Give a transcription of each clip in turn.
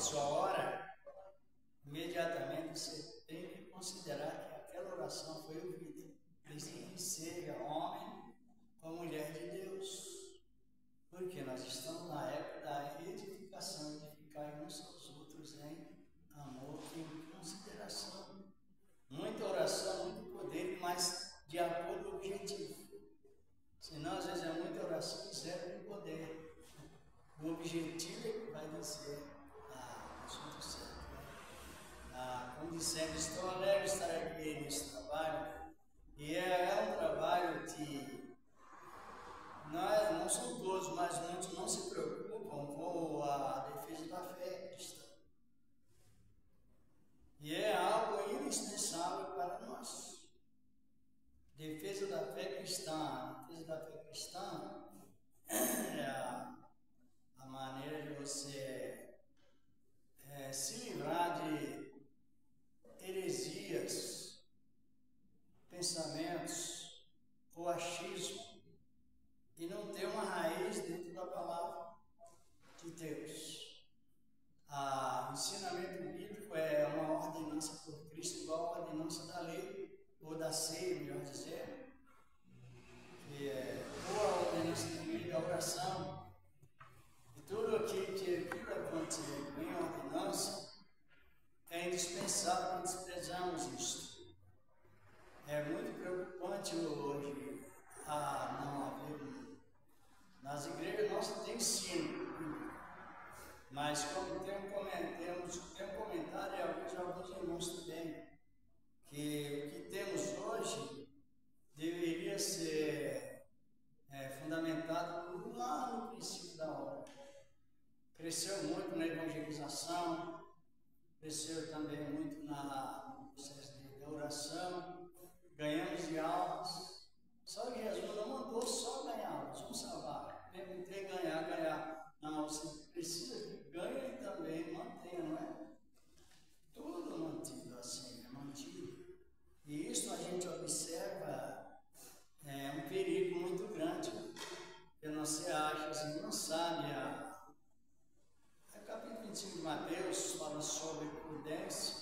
sua ora, imediatamente você tem que considerar que aquela oração foi ouvida, desde que seja homem ou mulher de Deus. Porque nós estamos na época da edificação, edificar uns aos outros em amor e em consideração. Muita oração, muito poder, mas de acordo com o objetivo. Senão, às vezes, é muita oração e zero poder. O objetivo é que vai dizer o assunto certo. Como dissemos, estou alegre de estar aqui nesse trabalho. E é um trabalho que não são todos, mas muitos não se preocupam com a defesa da fé cristã. E é algo indispensável para nós. Defesa da fé cristã. Defesa da fé cristã é a maneira de você se livrar de heresias, pensamentos ou achismo e não ter uma raiz dentro da palavra de Deus. O ensinamento bíblico é uma ordenança por Cristo igual a ordenança da lei, ou da ceia, melhor dizer, que ou a ordenança também da oração. E tudo aquilo que acontecer em ordenança é indispensável que desprezamos isto. É muito preocupante hoje não haver. Nas igrejas nossas tem ensino, mas como tem um comentário e alguns irmãos também, que o que temos hoje deveria ser fundamentado lá no princípio da obra. Cresceu muito na evangelização, cresceu também muito no processo de oração, ganhamos de almas. Só que Jesus não mandou só ganhar almas, vamos salvar. Perguntei ganhar. Não, você precisa que ganhe e também mantenha, não é? Tudo mantido assim, é mantido. E isso a gente observa um perigo muito grande. Porque você acha assim, não sabe. O capítulo 25 de Mateus fala sobre prudência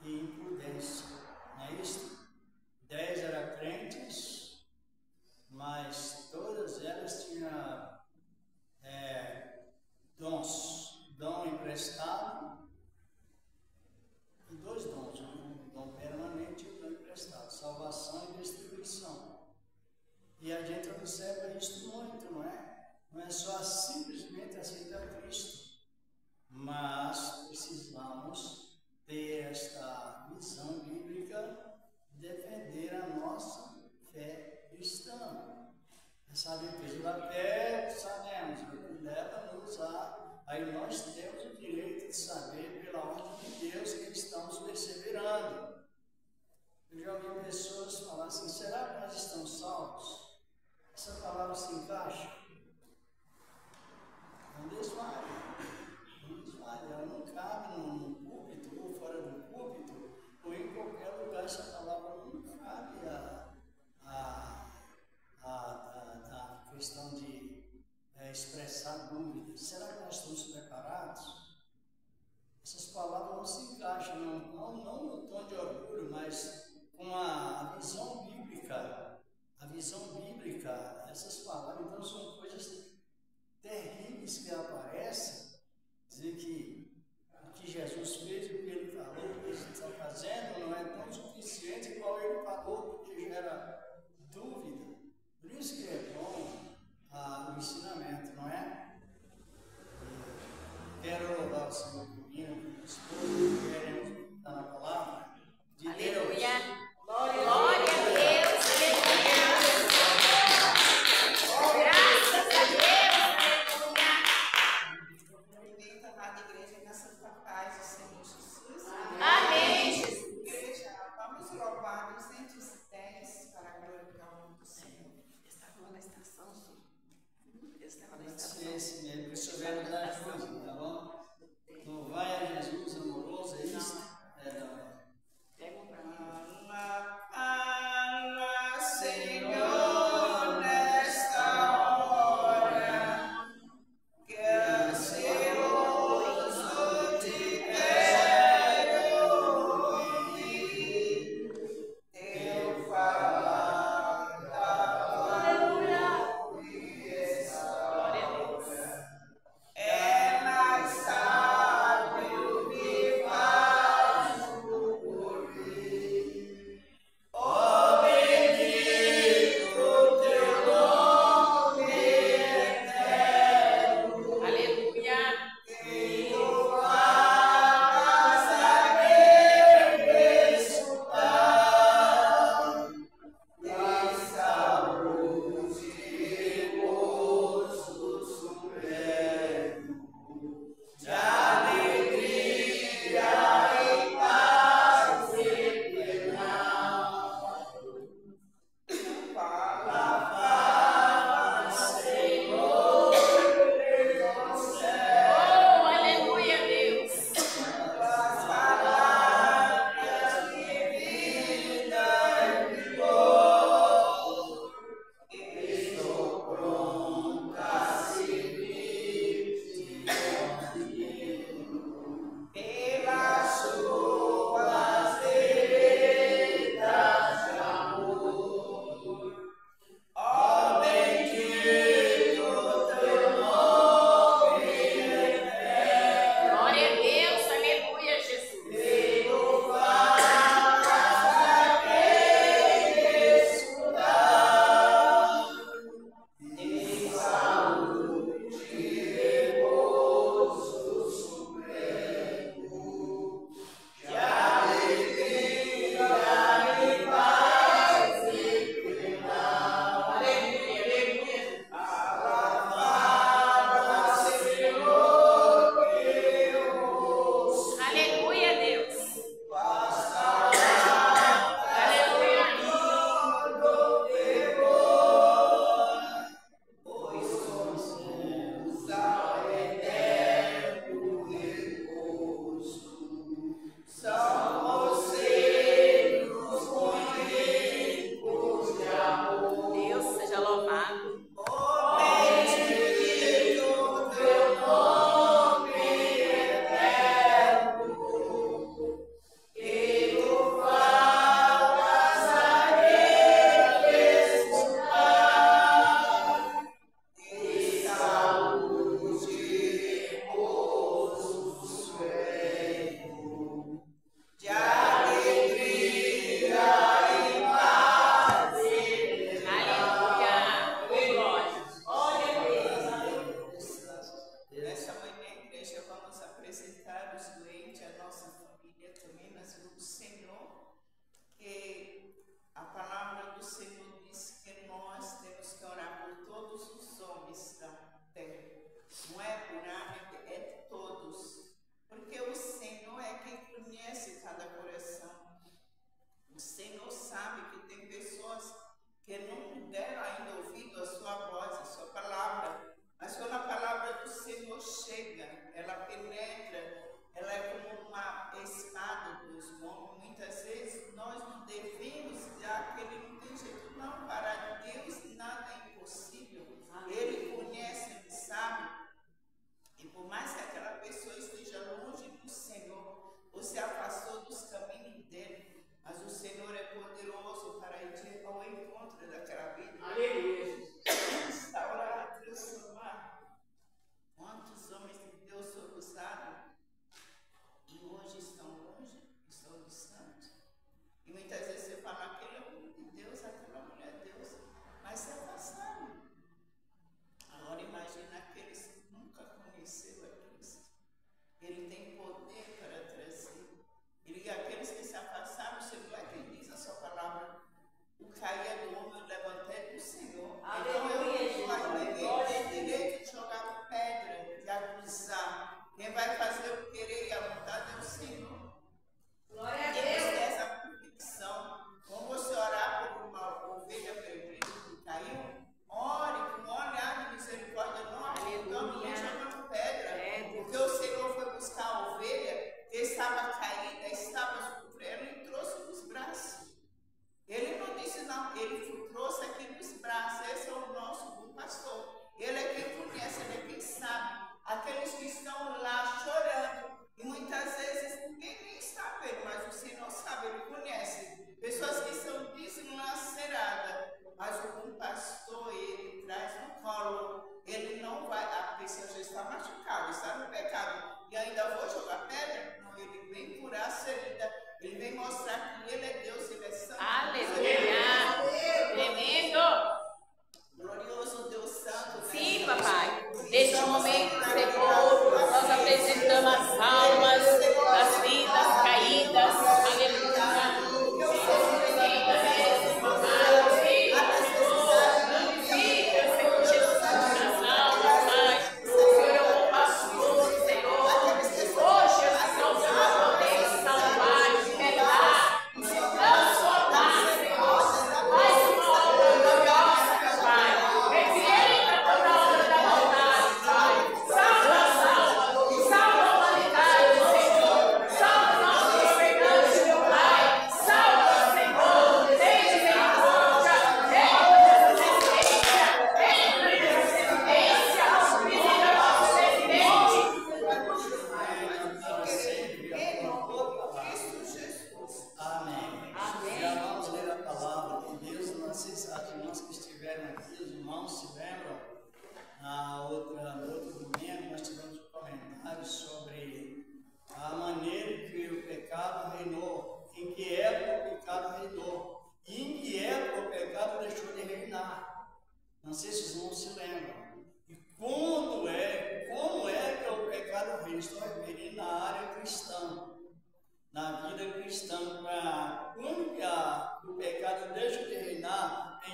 e imprudência. Não é isso? 10 eram crentes, mas todas elas tinham dom emprestado e 2 dons, um dom permanente e um dom emprestado, salvação e distribuição. E a gente observa isso muito, não é? Não é só simplesmente aceitar Cristo, mas precisamos ter esta visão bíblica, defender a nossa fé cristã. Essa defesa da fé, sabemos, leva-nos aí nós temos o direito de saber, pela ordem de Deus, que estamos perseverando. Eu já ouvi pessoas falar assim, será que nós estamos salvos? Essa palavra se encaixa? Não desvale. Ela não cabe no púlpito, ou fora do púlpito, ou em qualquer lugar. Essa palavra não cabe a questão de expressar dúvidas. Será que nós estamos preparados? Essas palavras não se encaixam, não no tom de orgulho, mas com a visão bíblica. A visão bíblica, essas palavras, então, são coisas terríveis que aparecem. Dizer que o que Jesus fez, o que ele falou, o que ele está fazendo, não é tão suficiente igual ele falou, porque gera dúvida. Por isso que é bom o ensinamento, não é? Quero louvar o Senhor comigo, esposo, queremos estar na palavra de Aleluia. Deus. Glória a Deus, aleluia. Graças a Deus, aleluia. Cumprimento a amada igreja na santa paz do Senhor Jesus. Amém, Jesus. Igreja, vamos louvar 210 para a glória do nome do Senhor. Estava na estação, sim. Estava na Pode estação. ser esse mesmo, que o Senhor vai nos ajude, tá bom? Louvai a Jesus amoroso, é isso? Pega um pra mim. Fala, Senhor, nesta hora, que ansioso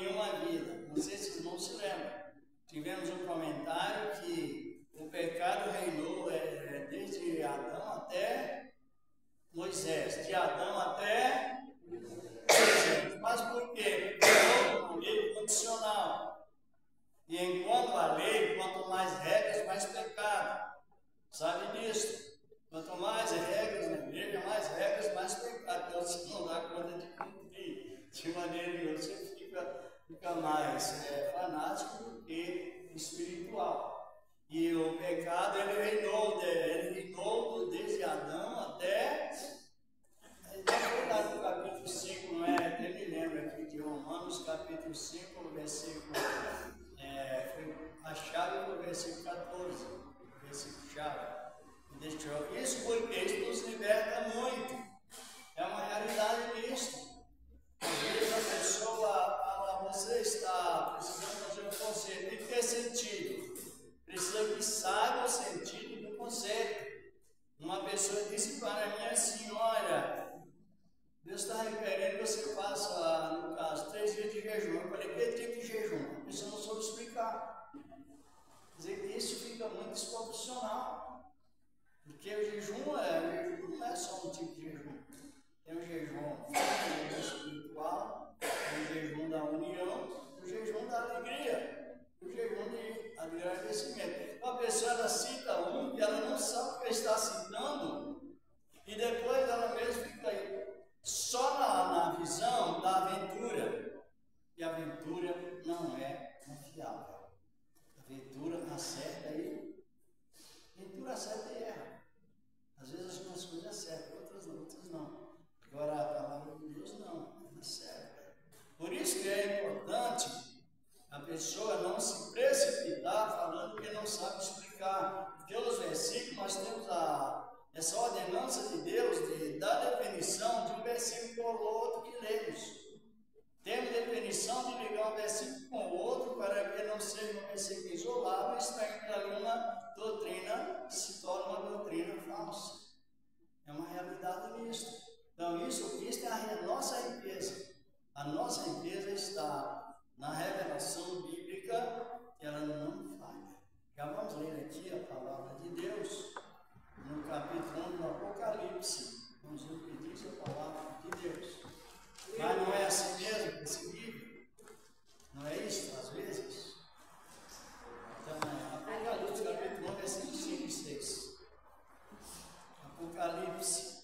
em uma vida. Não sei se não se lembram. Tivemos um comentário que o pecado reinou desde Adão até Moisés, de Adão até Moisés. Mas por quê? Porque houve uma lei condicional. E enquanto a lei, quanto mais regras, mais pecado. Sabe disso? Quanto mais regras na igreja, mais regras, mais pecado. Então você não dá conta de cumprir. De maneira que você fica mais fanático do que espiritual. E o pecado, ele reinou desde Adão até no capítulo 5, não é? Eu me lembro aqui de Romanos, capítulo 5, versículo. A chave foi o versículo 14, o versículo chave. Isso porque isso nos liberta muito. É uma realidade nisso. Às vezes a pessoa fala, você está precisando fazer um conselho. Tem que ter sentido. Precisa que saiba o sentido do conselho. Uma pessoa disse para mim assim, olha, Deus está requerendo que você faça, no caso, 3 dias de jejum. Eu falei, que tipo de jejum? A pessoa não soube explicar. Quer dizer, isso fica muito desproporcional. Porque o jejum não é só um tipo de jejum. Tem o jejum espiritual, tem o jejum da união, o jejum da alegria, o jejum de agradecimento. Então a pessoa ela cita um que ela não sabe o que está citando, e depois ela mesma fica aí, só na visão da aventura. E a aventura não é confiável. A aventura acerta aí. A aventura acerta e erra. Às vezes algumas coisas acertam, outras não. Agora a palavra de Deus não acerta. Por isso que é importante a pessoa não se precipitar falando que não sabe explicar. Porque os versículos nós temos essa ordenança de Deus de dar definição de um versículo com o outro que lemos. Temos definição de ligar um versículo com o outro para que não seja um versículo isolado e extraindo ali uma doutrina se torna uma doutrina falsa. É uma realidade nisso. Então isso é a nossa riqueza. A nossa riqueza está na revelação bíblica, ela não falha. Já vamos ler aqui a palavra de Deus no capítulo 1 do Apocalipse. Vamos ver o que diz a palavra de Deus. Mas não é assim mesmo que esse livro? Não é isso, às vezes? Então, Apocalipse, capítulo 1, versículo 5 e 6. Apocalipse.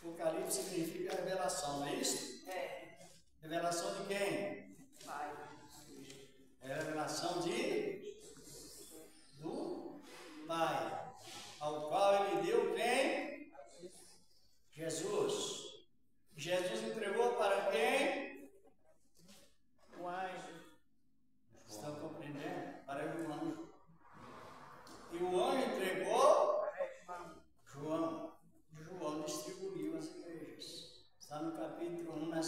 Apocalipse significa revelação, não é isso? É. Revelação de quem? Pai. É a revelação do Pai. Ao qual ele deu quem? Jesus. Jesus entregou para quem? O anjo. Estão compreendendo? Para o anjo. E o anjo entregou João. João distribuiu as igrejas. Está no capítulo 1, na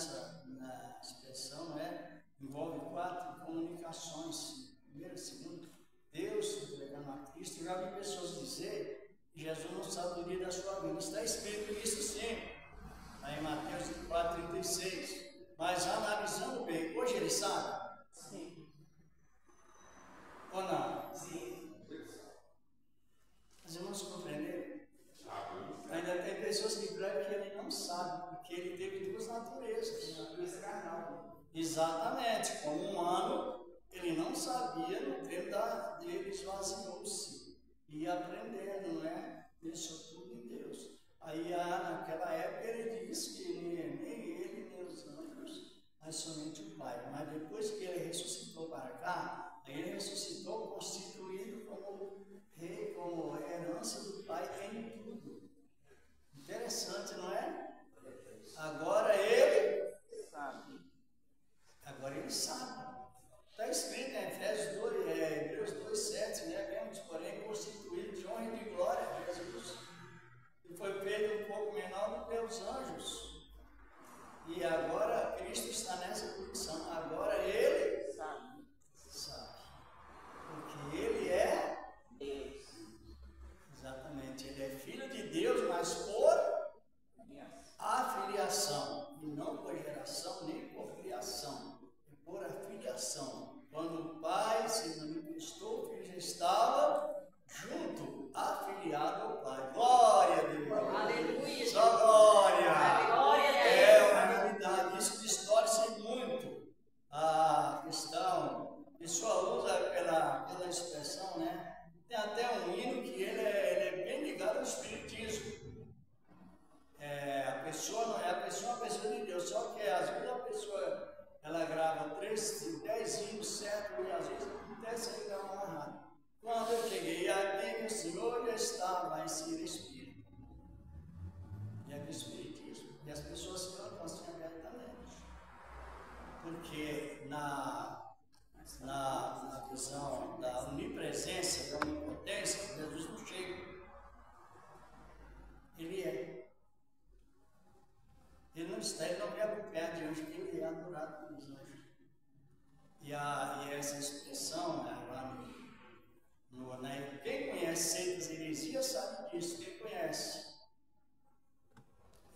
expressão, não é? Envolve 4 comunicações. Primeiro, segundo, Deus entregando a Cristo. Eu já vi pessoas dizer que Jesus não sabe o dia da sua vida. Está escrito isso sim. Aí em Mateus 4,36. Mas analisando bem, hoje ele sabe? Sim. Ou não? Sim. Mas irmãos compreenderam? Ainda tem pessoas que pregam que ele não sabe, porque ele teve 2 naturezas. Natureza carnal. Exatamente. Como humano, ele não sabia, no tempo dele esvaziou-se. E aprendendo, não é? Deixou tudo em Deus. Aí naquela época ele disse que nem ele, nem os anjos, mas somente o Pai. Mas depois que ele ressuscitou para cá, aí ele ressuscitou constituído como rei, como herança do Pai em tudo. Interessante, não é? Agora ele Sabe. Está escrito em Efésios 2, Hebreus 2,7, né? Vemos, porém, constituído de honra e de glória a Jesus. E foi feito um pouco menor do que os anjos. E agora Cristo está nessa posição. Agora ele sabe. aquela expressão, né? Tem até um hino que ele é bem ligado ao espiritismo. A pessoa não é a pessoa de Deus, só que às vezes a pessoa ela grava 10 hinos certo e às vezes acontece aí gravar errado. Quando eu cheguei aqui, o Senhor já estava em ser espírito. E é do espiritismo. E as pessoas cantam assim abertamente. Porque na visão da onipresença, da onipotência, Jesus não chega. Ele é. Ele não está, ele não é por perto de anjo, ele é adorado pelos anjos. E essa expressão, lá quem conhece seitas e heresias sabe disso, quem conhece.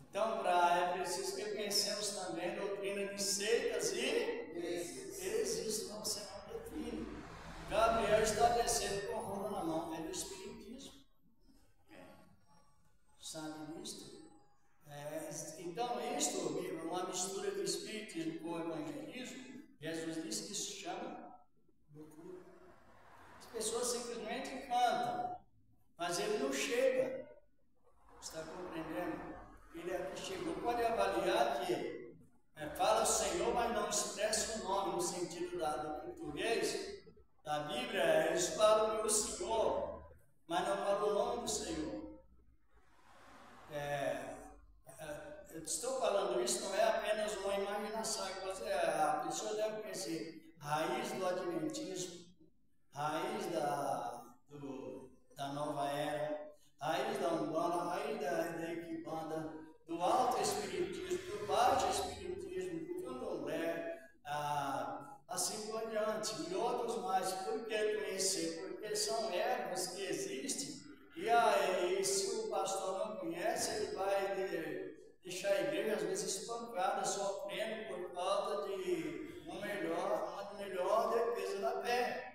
Então, é preciso que conhecemos também a doutrina de seitas e heresias, senão você não define. Gabriel estabelecendo com rola na mão, é do espiritismo. Sabe disso? Então, isto, uma mistura de espiritismo com o evangelismo, Jesus disse que isso se chama loucura. As pessoas simplesmente cantam, mas ele não chega. Está compreendendo? Ele aqui chegou. Pode avaliar que fala o Senhor, mas não expressa o nome no sentido do português da Bíblia. Eles falam o Senhor, mas não falam o nome do Senhor. Eu estou falando isso, não é apenas uma imaginação, a pessoa deve conhecer a raiz do adventismo, raiz da nova era, raiz da Umbanda, raiz da Equibanda, do alto espiritismo, do baixo espiritismo, do candomblé, assim por diante, e outros mais. Por que conhecer? Porque são ervas que existem, e se o pastor não conhece, ele vai deixar a igreja às vezes espancada, sofrendo por falta de uma melhor defesa da fé.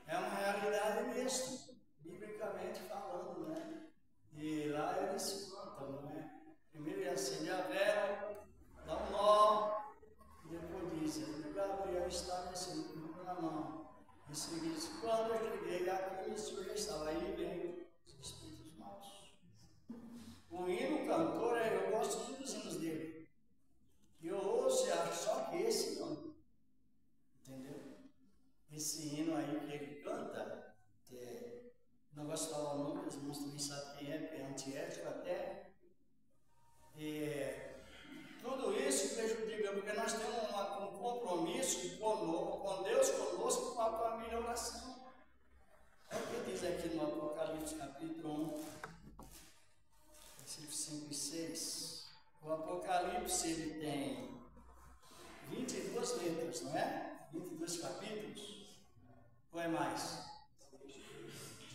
É uma realidade mesmo, biblicamente falando, né? E lá eles se contam, né? Primeiro ele acende a vela, dá um nó, e depois diz, Gabriel estava assim, na mão. Em seguida, quando eu cheguei aqui, o Senhor já estava aí, vem os espíritos maus. O hino cantor, eu gosto muito dos hinos dele. E eu ouço e acho só que esse não. Entendeu? Esse hino aí que ele canta, não gosto de falar o nome, os irmãos também sabem quem é antiético até. Tudo isso prejudica, porque nós temos um compromisso com Deus conosco, com a família e oração. É o que diz aqui no Apocalipse capítulo 1, versículos 5 e 6. O Apocalipse ele tem 22 letras, não é? 22 capítulos. Ou é mais?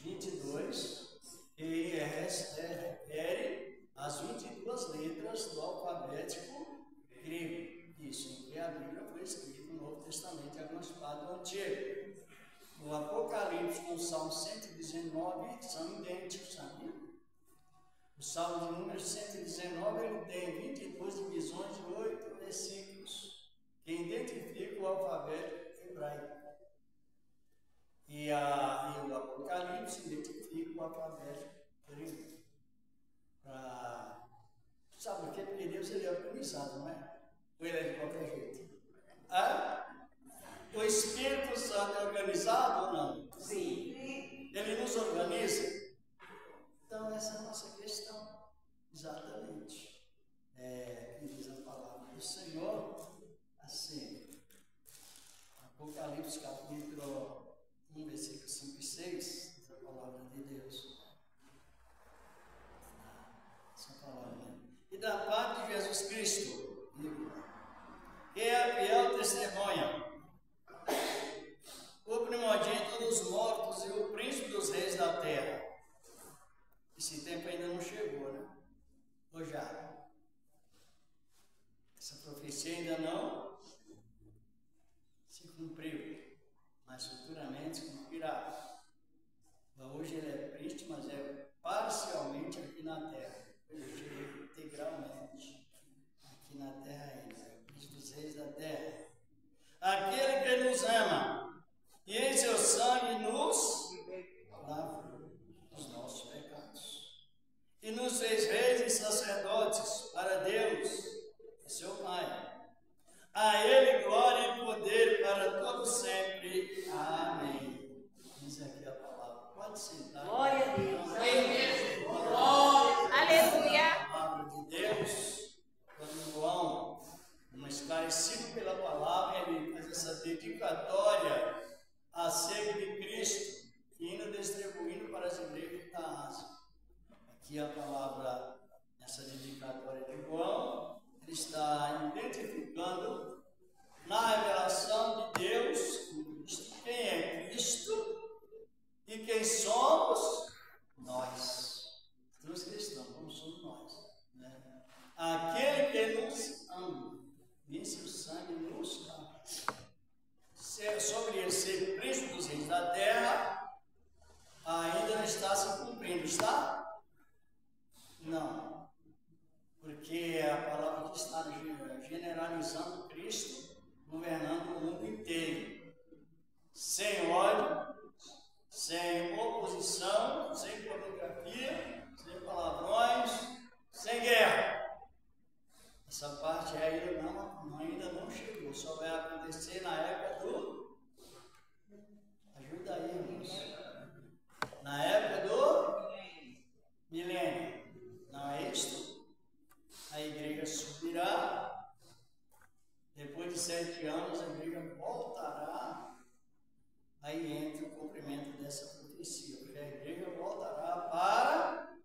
22. E refere as 22 letras do alfabético grego. Isso, em que a Bíblia foi escrita no Novo Testamento, algumas partes do Antigo. O Apocalipse com o Salmo 119 são idênticos, sabe? O Salmo de número 119 ele tem 22 divisões de 8 versículos que identificam o alfabeto hebraico. E o Apocalipse identifica o alfabeto grego. Sabe por quê? Porque Deus ele é organizado, não é? Ou ele é de qualquer jeito? O Espírito Santo é organizado ou não? Sim. Ele nos organiza? Então, essa é a nossa questão. Exatamente. Que diz a palavra do Senhor, assim. Apocalipse capítulo 1, versículo 5 e 6, diz a palavra de Deus. Essa palavra. E da parte de Jesus Cristo, que é a fiel testemunha, o primogênito dos mortos e o príncipe dos reis da terra. Esse tempo ainda não chegou, né? Ou já? Essa profecia ainda não se cumpriu, mas futuramente se cumprirá. Hoje ele é príncipe, mas é parcialmente aqui na terra. Ele chega integralmente aqui na terra ainda. É o príncipe dos reis da terra. Aquele que nos ama e em seu sangue nos lavou os nossos pecados e nos fez reis e sacerdotes para Deus, seu Pai. A Ele glória e poder para todo sempre. Amém. Diz aqui a palavra. Pode sentar. Glória a Deus. Aleluia. A palavra de Deus, quando João, esclarecido pela palavra, ele faz essa dedicatória acerca de Cristo, indo distribuindo para as igrejas da Ásia. Aqui a palavra, nessa dedicatória de João, ele está identificando na revelação de Deus quem é Cristo e quem somos nós. Os cristãos, como somos nós. Né? Aquele que nos ama, vence o sangue nos dá. Sobre ele ser príncipe dos reis da terra, ainda não está se cumprindo, está? Não. Porque a palavra que está generalizando Cristo, governando o mundo inteiro, sem ódio, sem oposição, sem pornografia, sem palavrões, sem guerra. Essa parte ainda não chegou, só vai acontecer na época do... Ajuda aí, irmãos. Na época do milênio. Não é isto? A igreja subirá, depois de 7 anos a igreja voltará, aí entra o cumprimento dessa profecia, porque a igreja voltará para...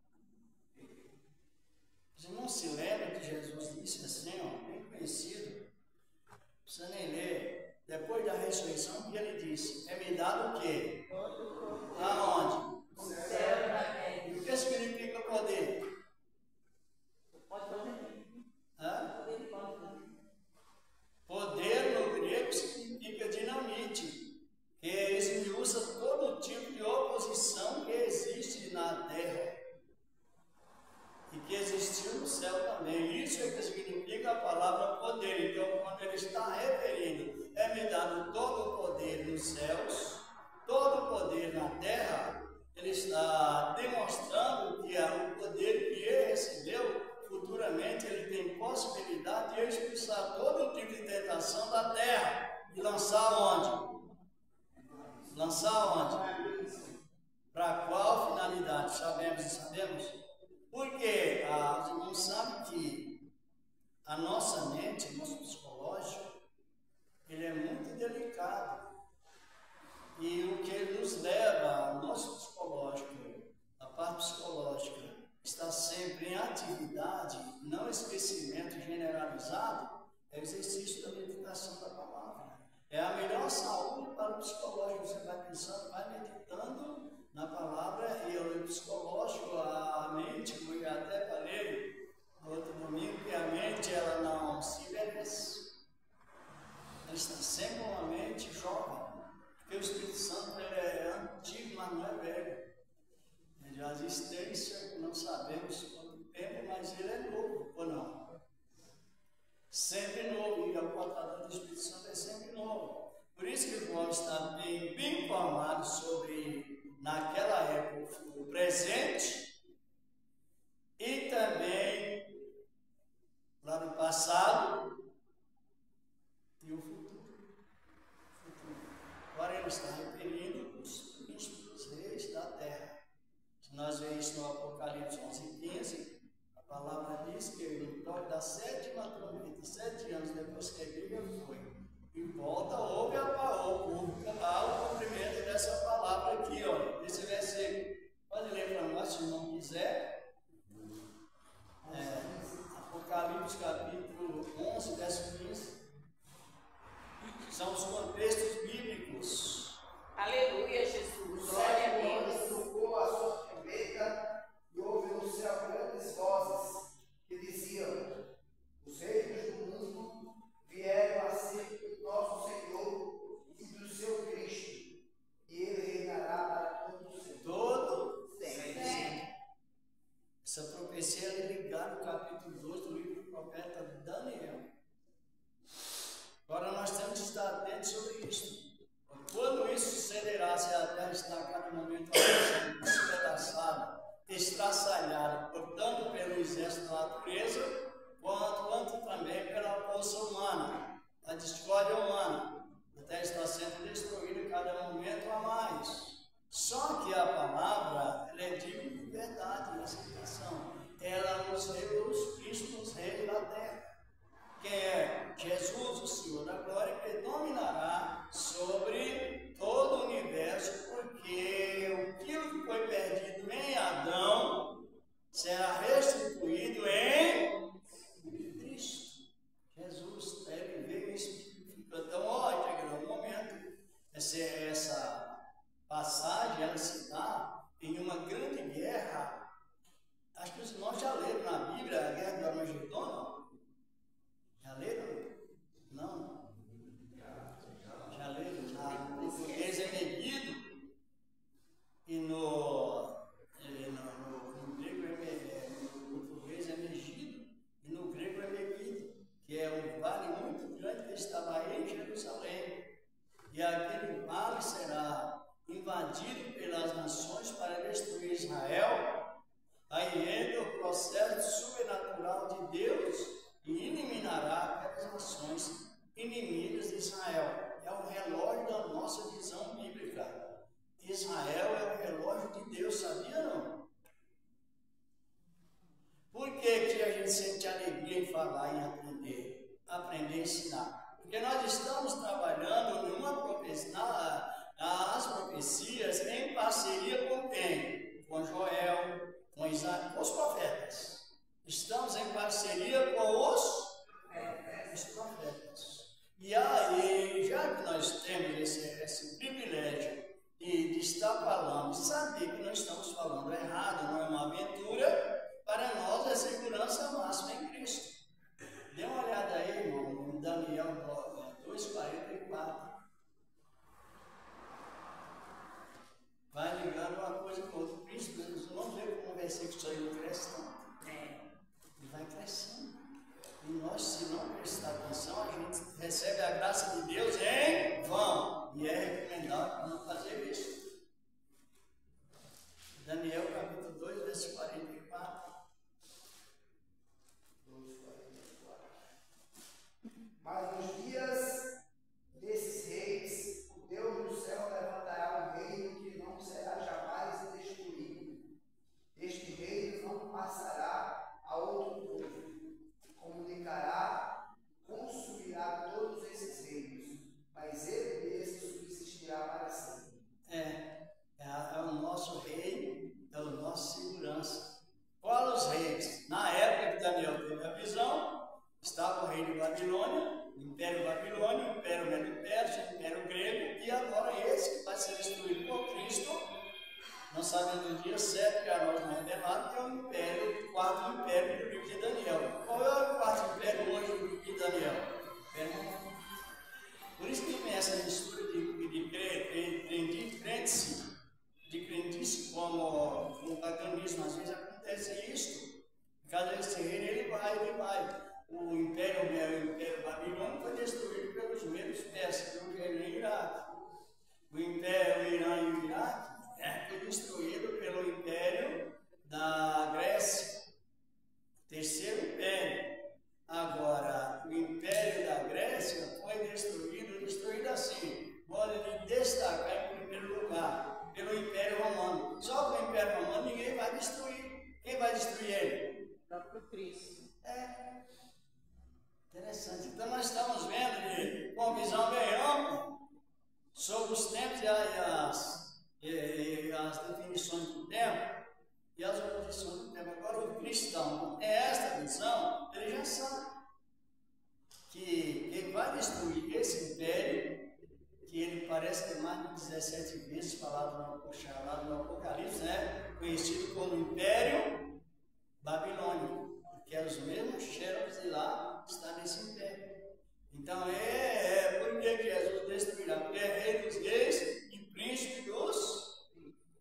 Você não se lembra que Jesus disse assim, ó, bem conhecido, não precisa nem ler, depois da ressurreição, que ele disse, é me dado o quê? Aonde? No céu e na terra. E o que significa poder? Poder no grego significa dinamite, que esmiuça todo tipo de oposição que existe na terra e que existiu no céu também. Isso é que significa a palavra poder. Então, quando ele está referindo, é-me dado todo o poder nos céus, todo o poder na terra, ele está demonstrando que o poder que ele recebeu, futuramente ele tem possibilidade de expulsar todo tipo de tentação da terra e lançar onde? Lançar onde? Para qual finalidade? Sabemos? Porque os irmãos sabem que a nossa mente, o nosso psicológico, ele é muito delicado. E o que nos leva ao nosso psicológico, a parte psicológica, está sempre em atividade, não esquecimento generalizado, é o exercício da meditação da palavra. É a melhor saúde para o psicológico. Você vai pensando, vai meditando na palavra e o psicológico, a mente, como eu até falei no outro domingo, que a mente ela não se envelhece. Ela está sempre uma mente jovem, porque o Espírito Santo ele é antigo, mas não é velho. Ele já existência, não sabemos quanto tempo, mas ele é novo, ou não? Sempre novo, e o portador do Espírito Santo é sempre novo. Por isso que João está bem informado sobre, naquela época, o presente e também lá no passado e o futuro. Agora ele está referindo os príncipes, os reis da terra. Se nós vemos isso no Apocalipse 11:15, a palavra diz que no toque da 7ª trombeta, 7 anos depois que a igreja foi, e volta, houve o cumprimento dessa palavra aqui, ó, esse versículo. Pode ler para nós, se não quiser. Apocalipse capítulo 11, verso 15. São os contextos bíblicos. Aleluia. está a cada momento sendo despedaçada, estraçalhada, tanto pelo exército da natureza, quanto também pela força humana, a discórdia humana. A terra está sendo destruída cada momento a mais. Só que a palavra, ela é digna de verdade nessa questão. Ela nos revelou Cristo, os reis da terra. Que é Jesus, o Senhor da glória, que dominará sobre todo o universo, porque aquilo que foi perdido em Adão será restituído em Cristo. Jesus, ele veio em espírito. Então, olha, no momento, essa passagem, ela se dá em uma grande guerra. Acho que os irmãos já leram na Bíblia a guerra do Armagedon. Já leram? Não? Já leram? No português é Megido e no grego no português é Megido e no grego é Megido, que é um vale muito grande que estava em Jerusalém. E aquele vale será invadido pelas nações para destruir Israel. Aí entra o processo sobrenatural de Deus e eliminará aquelas nações inimigas de Israel. É o relógio da nossa visão bíblica. Israel é o relógio de Deus, sabia não? Por que a gente sente alegria em falar e aprender? Aprender a ensinar. Porque nós estamos trabalhando numa profecia, as profecias em parceria com quem? Com Joel, com Isaac, com os profetas. Estamos em parceria com os profetas. E aí, já que nós temos esse privilégio de estar falando, saber que nós estamos falando errado, não é uma aventura, para nós é segurança máxima em Cristo. Dê uma olhada aí, irmão, em Daniel 2:44. Vai ligando uma coisa com outra. Cristo, vamos ver como o versículo isso aí não cresce tanto. Ele vai crescendo. E nós, se não prestar atenção, a gente recebe a graça de Deus em vão. E é recomendável não fazer isso. Daniel capítulo 2, verso 44. Mas nos dias desses reis, o Deus do céu levantará um reino que não será jamais destruído. Este reino não passará a outro povo. Comunicará, consumirá todos esses reinos, mas ele mesmo subsistirá para sempre. É o nosso reino, é o nosso segurança. Qual os reis? Na época que Daniel teve a visão, estava o rei de Babilônia, o Império Babilônio, o Império Medo-Persa, o Império Grego, e agora esse que vai ser destruído por Cristo. Nós sabemos do dia 7 que a nós não é revelado, que é o Império, o quarto Império do livro de Daniel. Qual é o quarto Império hoje do livro de Daniel? Por isso que vem essa mistura de crendice como paganismo. Às vezes acontece isso. Cada esse reino ele vai. O Império Babilônico foi destruído pelos medos persas, pelo reino em Iraque. O Império Irã e o Iraque foi destruído pelo Império da Grécia, terceiro império. Agora, o Império da Grécia foi destruído assim. Pode destacar em primeiro lugar pelo Império Romano. Só que o Império Romano ninguém vai destruir. Quem vai destruir ele? O próprio Cristo. Interessante. Então nós estamos vendo com uma visão bem ampla sobre os tempos e as definições do tempo e as oposições do tempo. Agora o cristão, esta visão, ele já sabe que ele vai destruir esse império, que ele parece ter mais de 17 vezes falado no Apocalipse, né? Conhecido como Império Babilônico, porque é os mesmos chefes de lá está nesse império. Então por que Jesus destruirá? Porque é rei dos reis e príncipe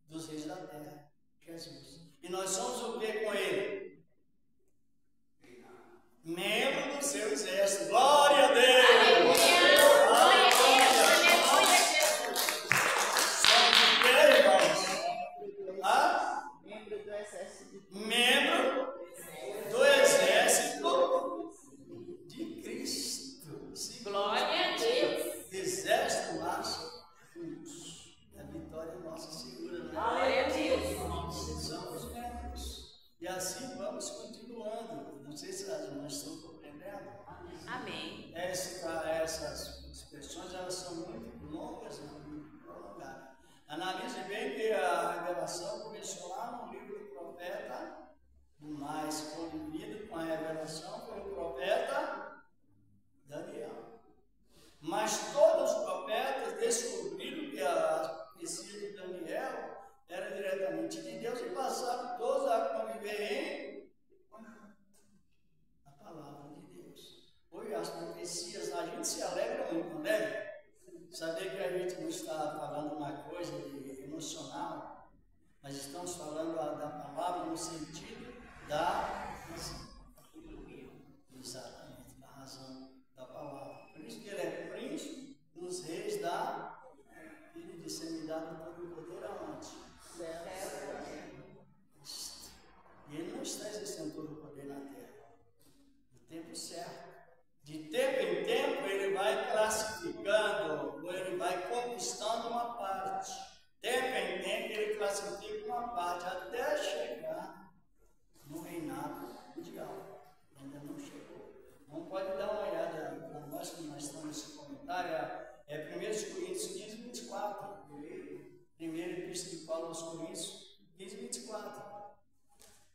dos reis da terra, Jesus. E nós somos o que com ele? Membro do seu exército. Glória a Deus! Glória a Deus! Somos o que? o mais convivido com a revelação foi o profeta Daniel. Mas todos os profetas descobriram que a profecia de Daniel era diretamente de Deus e passaram todos a conviver em a palavra de Deus. Hoje as profecias, a gente se alegra muito, né? Saber que a gente não está falando uma coisa de emocional, mas estamos falando da palavra no sentido da razão. Exatamente, da razão da palavra. Por isso que ele é príncipe dos reis da filha de ser me dado todo o poder aonde? E ele não está exercendo todo o poder na terra. No tempo certo. De tempo em tempo ele vai classificando, ou ele vai conquistando uma parte. Tempo em tempo ele classifica uma parte, até chegar no reinado mundial. Ainda não chegou. Não pode dar uma olhada para nós, que nós estamos nesse comentário, é 1 Coríntios 15, 24. Primeira Epístola de Paulo aos Coríntios 15, 24.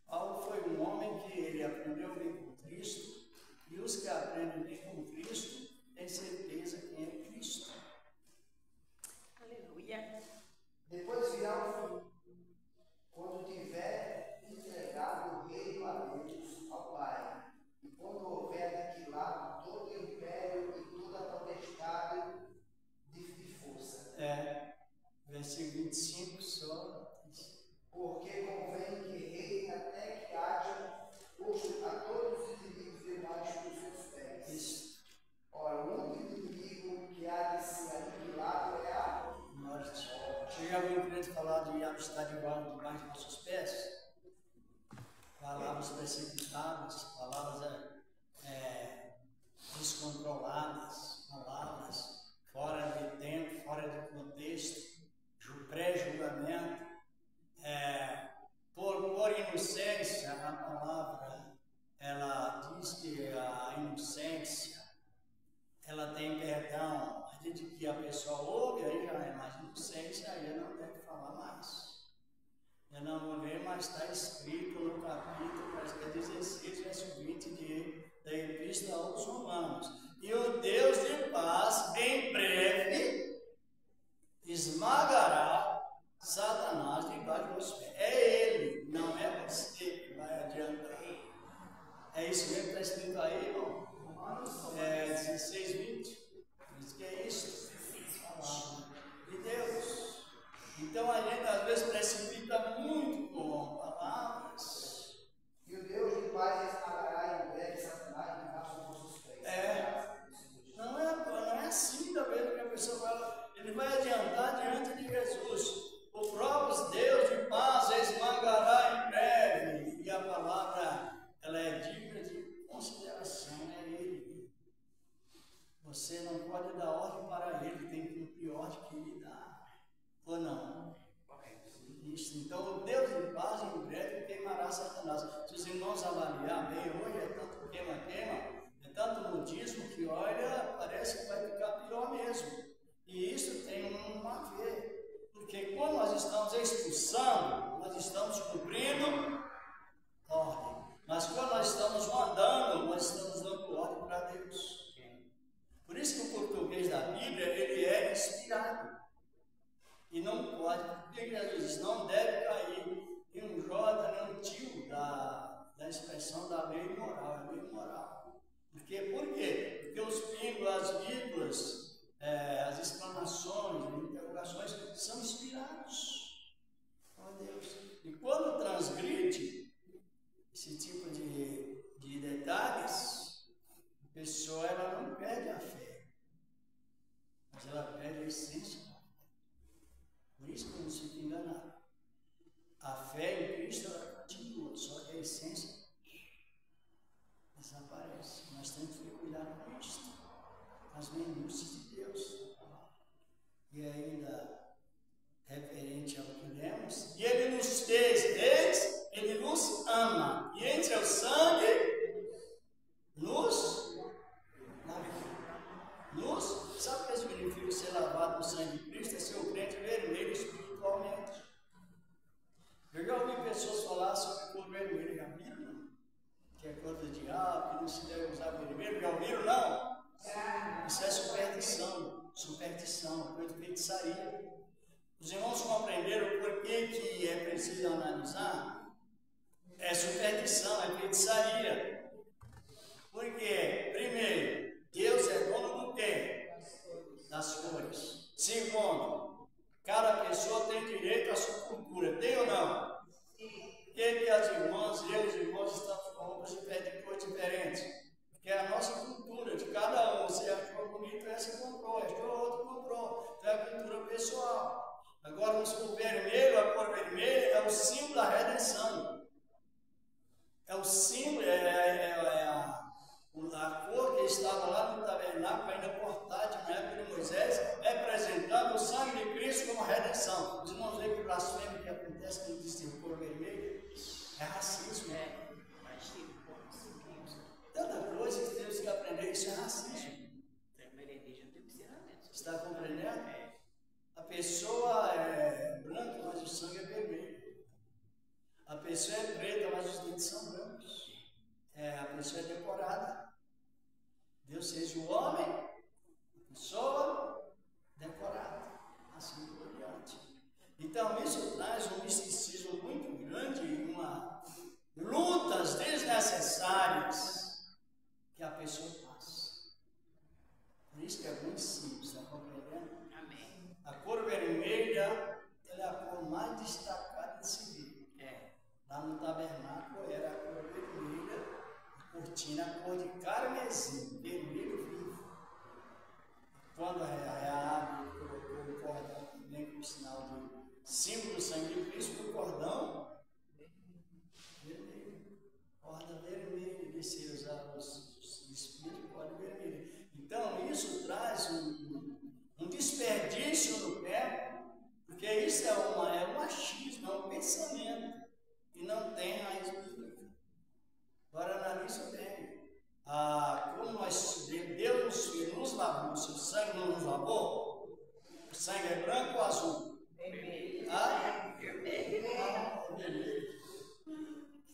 Paulo foi um homem que ele aprendeu bem com Cristo. E os que aprendem bem com Cristo têm certeza quem é Cristo. Aleluia. Depois virá o fim, quando tiver entregado o reino a Deus, ao Pai, e quando houver aniquilado todo o império e toda a potestade de força. Versículo 25 só. Porque convém que reine até que haja posto a todos os inimigos debaixo dos seus pés. Isso. Ora, o único inimigo que há de ser aniquilado é a morte. Você já ouviu o crente falar de estar debaixo dos seus pés? Palavras precipitadas, palavras descontroladas, palavras fora de tempo, fora de contexto, pré-julgamento. Por inocência, a palavra, ela diz que a inocência, ela tem perdão. A gente que a pessoa ouve, aí já é mais inocência, aí não deve falar mais. Eu não vou ler, mas está escrito no capítulo, parece que é 16, verso 20 da Epístola aos Romanos. E o Deus de paz, em breve, esmagará Satanás debaixo dos pés. É ele, não é você que vai adiantar. É isso mesmo que está escrito aí, irmão? 16, 20. Diz que é isso. Palavra de Deus. Então a gente às vezes precipita muito com palavras. E o Deus de paz esmagará em breve Satanás debaixo dos vossos pés. Não é assim da vez que a pessoa fala. Ele vai adiantar diante de Jesus. O próprio Deus de paz esmagará em breve. E a palavra, ela é digna de consideração, é Ele. Você não pode dar ordem para Ele, tem que cumprir ordem que Ele dá. Ou não? Isso. Então, o Deus de paz em breve queimará Satanás. Se os irmãos avaliar bem, hoje é tanto queima-queima, é tanto modismo que, olha, parece que vai ficar pior mesmo. E isso tem a ver. Porque quando nós estamos expulsando, nós estamos cumprindo ordem. Mas quando nós estamos mandando, nós estamos dando ordem para Deus. Por isso que o português da Bíblia, ele é inspirado. E não pode, porque Jesus diz, não deve cair em um jota, nem um tio da expressão da lei moral, é lei moral. Por quê? Porque os pingos, as vírgulas, as exclamações, as interrogações são inspirados. Oh Deus. E quando transgride esse tipo de detalhes, a pessoa ela não perde a fé, mas ela perde a essência. Por isso que não se fica enganado. A fé em Cristo ela continua, só que a essência desaparece. Nós temos que ter cuidado com isto, as minúcias de Deus. E ainda, referente ao que lemos, e Ele nos fez reis, Ele nos ama, e em seu sangue nos sabe o que significa ser lavado no sangue de Cristo? É ser um crente vermelho espiritualmente. Os irmãos compreenderam por que é preciso analisar? É superstição, é feitiçaria. Porque, primeiro, Deus é dono do quê? Das cores. Segundo, cada pessoa tem direito à sua cultura. Tem ou não? Por que as irmãs e os irmãos estamos com roupas de cores diferentes? Porque é a nossa cultura de cada um. Você achou bonito, essa comprou, achou outro, comprou. Então é a cultura pessoal. Agora, o vermelho, a cor vermelha, é o símbolo da redenção. É o símbolo, a cor que estava lá no tabernáculo, ainda portátil na época de Moisés, representando o sangue de Cristo como redenção. Os irmãos veem que blasfêmia que acontece quando existe cor vermelha é racismo. Tanta coisa que temos que aprender, isso é racismo. Está compreendendo? A pessoa é branca, mas o sangue é vermelho. A pessoa é preta, mas os dentes são brancos. A pessoa é decorada. Deus fez o homem, a pessoa decorada. Assim por diante. Então, isso traz um misticismo muito grande e lutas desnecessárias que a pessoa passa. Por isso que é muito simples, está compreendendo? Amém. A cor vermelha ela é a cor mais destacada de se ver. Lá no tabernáculo era a cor vermelha, a cortina a cor de carmesim, vermelho vivo. Quando a Ave colocou o cordão também como sinal de símbolo do sangue de Cristo, o cordão vermelho, corda vermelha, descer os espíritos, corda vermelha. Então isso traz um desperdício no tempo, porque isso é um achismo, é um pensamento que não tem raiz bíblica. Agora analisa bem. Como Deus nos lavou, o seu sangue não nos lavou? O sangue é branco ou azul? Vermelho. Vermelho.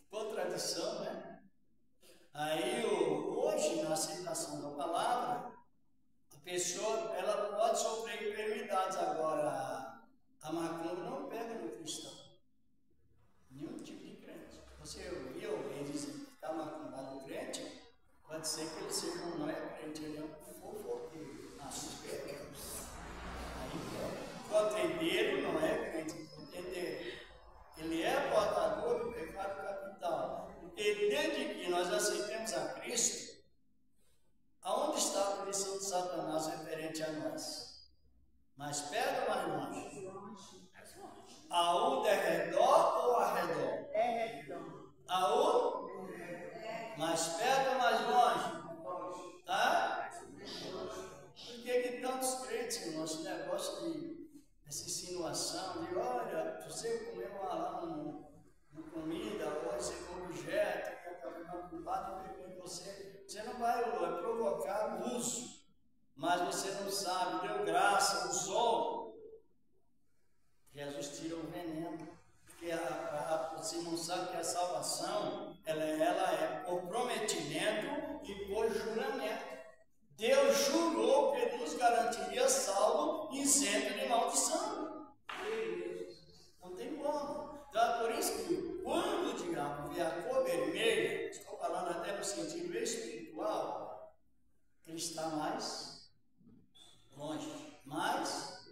Contradição, né? Aí hoje, na aceitação da palavra, a pessoa ela pode sofrer enfermidades. Agora, a macumba não pega no cristão. Nenhum tipo de crente. Você ouviu alguém dizer que está macumbado no crente? Pode ser que ele seja não é crente, ele é um fofoqueiro. Aí, contendeiro não é crente, contendeiro. Ele é portador do pecado capital. Porque desde que nós aceitemos a Cristo, aonde está a punição de Satanás referente a nós? Mais perto ou mais longe? Aonde é redor ou arredor? É redor. Aonde? Mais perto ou mais longe? Tá? Por que tantos crentes, irmão, esse negócio essa insinuação de, olha, você comeu lá no comida, ou você come objeto, que acaba culpado e pegou em você não vai provocar abuso, mas você não sabe, deu graça, usou. Jesus tira o veneno, porque você não sabe que a salvação ela é por prometimento e por juramento. Deus jurou que nos garantiria salvo isento de maldição. Não tem como. Então é por isso que quando o diabo vê a cor vermelha, estou falando até no sentido espiritual, ele está mais longe. Mais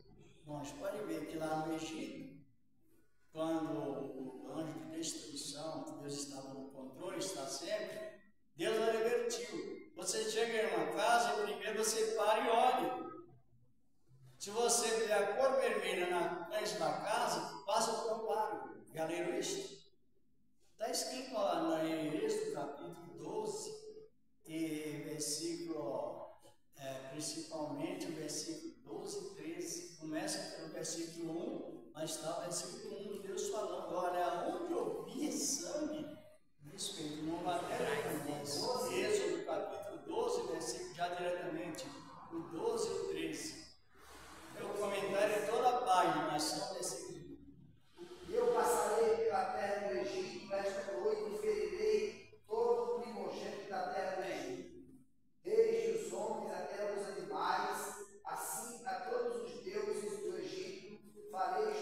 longe. Pode ver que lá no Egito, quando o anjo de destruição, que Deus estava no controle, está sempre, Deus a revertiu. Você chega em uma casa e primeiro você para e olha. Se você vê a cor vermelha na frente da casa, passa por um claro. Já leram isso? Está escrito lá em Êxodo capítulo 12, e versículo, principalmente o versículo 12 e 13. Começa pelo versículo 1, mas está o versículo 1 de Deus falando: olha, onde eu vi sangue, respeito, não vai até Êxodo capítulo 12, versículo já diretamente, o 12 e o 13. O comentário é toda a página, mas só o versículo. Eu passarei pela terra do Egito esta noite e ferirei todo o primogênito da terra do Egito, desde os homens até os animais, assim a todos os deuses do Egito farei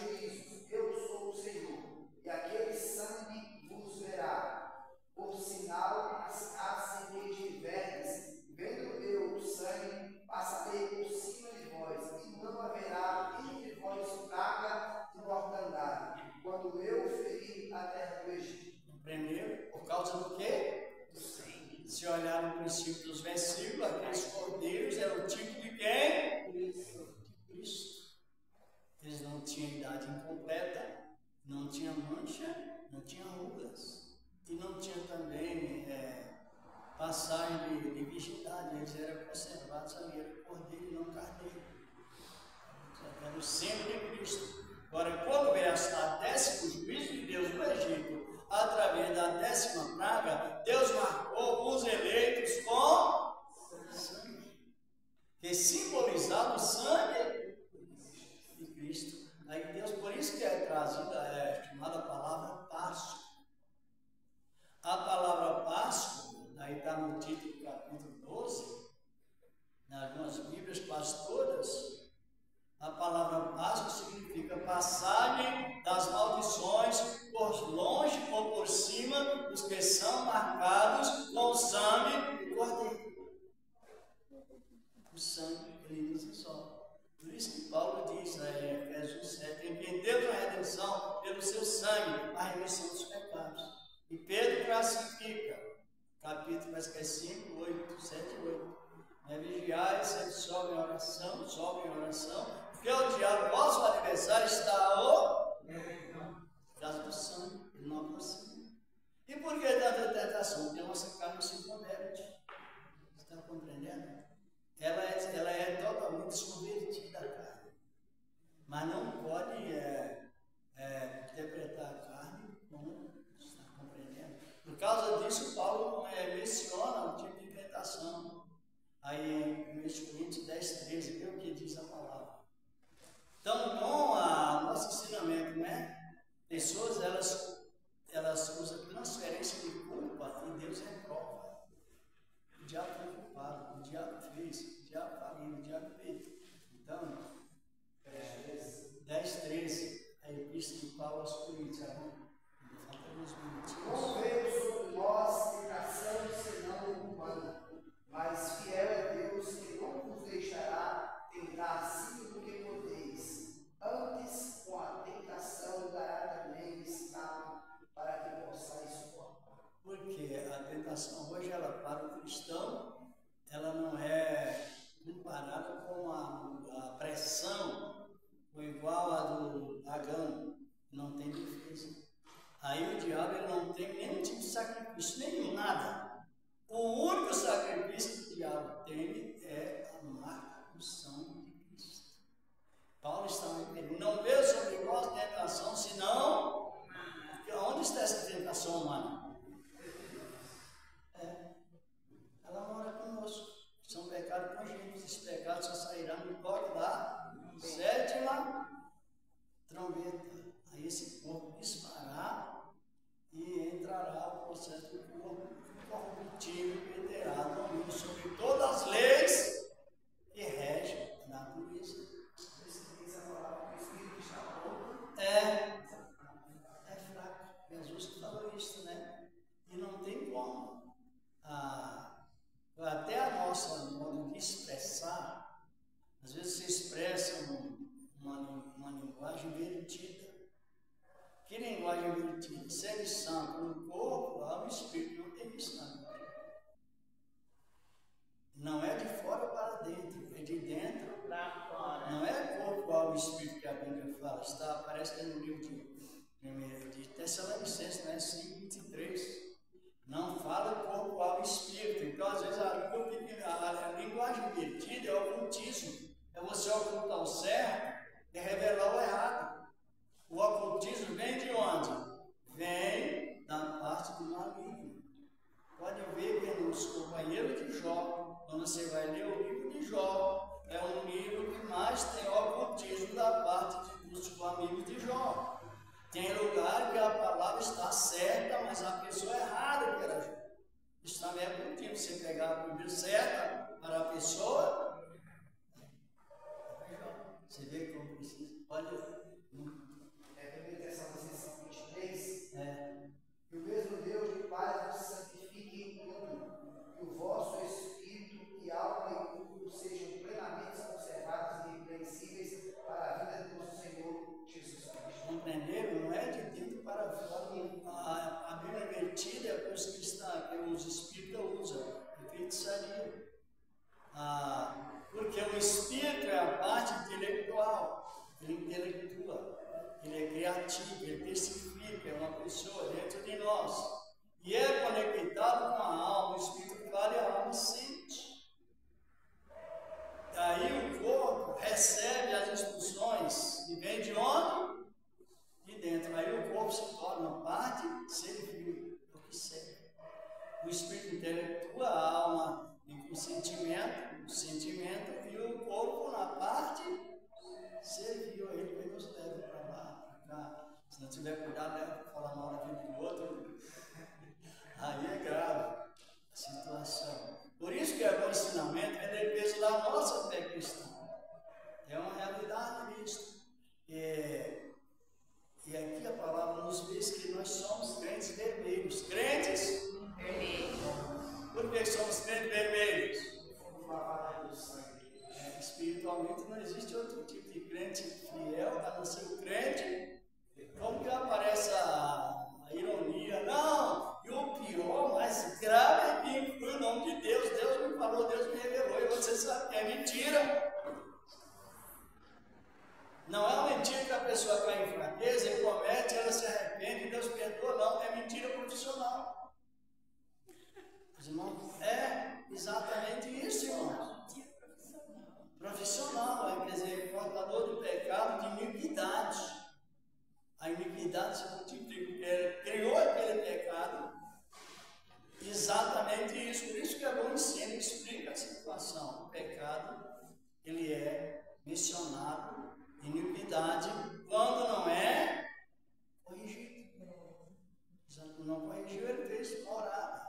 quando eu feri a terra do Egito. Compreenderam? Por causa do quê? Do sangue. Se olhar no princípio dos versículos, aqueles cordeiros eram o tipo de quem? Cristo. Eles não tinham idade incompleta, não tinham mancha, não tinham rugas. E não tinha também passagem de virgindade. Eles eram conservados ali, era cordeiro e não carneiro. Era o sempre de Cristo. Agora, quando veio a 10º juízo de Deus no Egito, através da 10ª praga, Deus marcou os eleitos com sangue, que simbolizava o sangue de Cristo. Aí Deus, por isso que é trazida, chamada palavra Páscoa. A palavra Páscoa, aí está no título do capítulo 12, nas algumas Bíblias, quase todas. A palavra Páscoa significa passagem das maldições por longe ou por cima dos que são marcados com o sangue do cordeiro. O sangue, ele nos isola. Por isso que Paulo diz, em Efésios 7, em quem deu a redenção pelo seu sangue, a remissão dos pecados. E Pedro classifica, capítulo, parece que é 5, 8, 7 e 8. Vigiai, sempre sobe em oração, porque o diabo, vosso adversário, está por causa do sangue, ele não aproxima. E por que tanta tentação? Porque a nossa carne se converte. Você está compreendendo? Ela é totalmente desconvertida, a carne. Mas não pode interpretar a carne como. Você está compreendendo? Por causa disso, Paulo menciona o tipo de tentação. Aí em 1 Coríntios 10, 13, vê o que diz a palavra. Então, com o nosso ensinamento, pessoas elas usam transferência de culpa e Deus reprova. O diabo foi culpado, o diabo fez, o diabo faliu, o diabo fez. Então, 10, 13, a epístola de Paulo aos Coríntios. Falta alguns minutinhos. Não veio sobre nós tentação senão humana, mas fiel é Deus que não vos deixará tentar acima do que podeis. Antes, com a tentação, dará também escape para que possais suportar. Porque a tentação hoje, ela para o cristão, ela não é comparada com a pressão ou igual a do pagão, não tem defesa. Aí o diabo ele não tem nenhum tipo de sacrifício, nenhum, nada. O único sacrifício que o diabo tem é a marca do sangue de Cristo. Paulo está me não veio sobre nós tentação, senão. Onde está essa tentação humana? Ela mora conosco. São pecados congênitos. Esses pecados só sairão no toque da 7ª trombeta. Aí esse corpo disparará e entrará o processo do corpo corruptível que terá domínio sobre todas as leis que regem a natureza. É fraco. Jesus que falou isso, né? E não tem como. Até a nossa modo de expressar, às vezes se expressa uma linguagem invertida. Que linguagem invertida? Ser santo no corpo, alma e espírito. Não tem isso na Bíblia. Não é de fora para dentro, é de dentro para fora. Não é corpo, alma e espírito que a Bíblia fala. Parece que é no livro de Tessalonicenses, né? 5:23. Não fala corpo, alma e espírito. Então, às vezes, a linguagem invertida é o ocultismo. É você ocultar o certo e revelar o errado. O ocultismo vem de onde? Vem da parte do maligno. Pode ver que nos companheiros de Jó, quando você vai ler o livro de Jó, é um livro que mais tem ocultismo da parte dos amigos de Jó. Tem lugar que a palavra está certa, mas a pessoa errada que era Jó. Isso também é ocultismo. Você pegar a Bíblia certa para a pessoa, você vê como precisa. Pode. Que o mesmo Deus de paz vos santifique em tudo, que o vosso espírito e alma e corpo sejam plenamente conservados e irrepreensíveis para a vida do nosso Senhor Jesus Cristo. Compreenderam? Não é de para fora. A Bíblia invertida é a coisa que os espíritas usam, é feitiçaria. Porque o espírito é a parte intelectual, ele intelectua, ele é criativo, ele testifica, é uma pessoa dentro de nós. E é conectado com a alma, o espírito fala e a alma sente. Daí o corpo recebe as instruções e vem de onde? De dentro. Aí o corpo se torna parte servil, porque serve. O espírito intelectua, a alma com o sentimento, e o corpo na parte servil. Ele que nos leva para lá, para cá. Se não tiver cuidado, leva para falar mal na vida do outro. Aí é grave a situação. Por isso que o ensinamento é defesa da nossa fé cristã. É uma realidade nisso. E aqui a palavra nos diz que nós somos crentes vermelhos. Crentes vermelhos. Por que somos crentes vermelhos? Espiritualmente não existe outro tipo de crente fiel a não ser o crente. Como que aparece a ironia? Não! E o pior, mais grave é que foi o nome de Deus. Deus me falou, Deus me revelou. E você sabe que é mentira. Não é uma mentira que a pessoa cai em fraqueza e comete, ela se arrepende e Deus perdoa. Não, é mentira profissional. Os irmãos, é exatamente isso, irmãos. Profissional, quer dizer, portador de pecado, de iniquidade. A iniquidade se multiplica, porque ele criou aquele pecado. Exatamente isso. Por isso que é bom ensino, explica a situação. O pecado, ele é mencionado, iniquidade, quando não é corrigido. Não corrigiu, ele fez morada.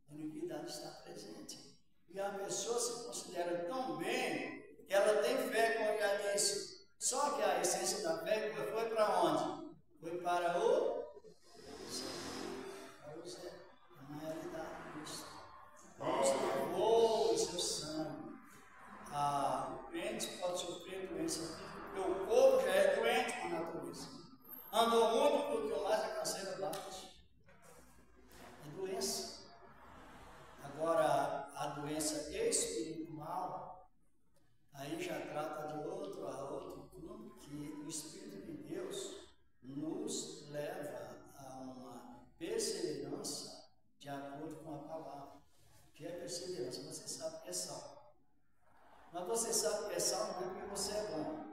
A iniquidade está presente. E a pessoa se considera tão bem que ela tem fé, como eu já disse. Só que a essência da fé foi para onde? Foi para o Zé. É uma realidade isso. Deus lavou o seu sangue. O crente pode sofrer doença física, porque o corpo já é doente com a natureza. Andou muito porque o mais a canseira bate. É doença. Agora, a doença espiritual, aí já trata de outro a outro, que o Espírito de Deus nos leva a uma perseverança de acordo com a palavra. Que é perseverança? Você sabe que é salvo. Mas você sabe que é salvo não é porque você é bom.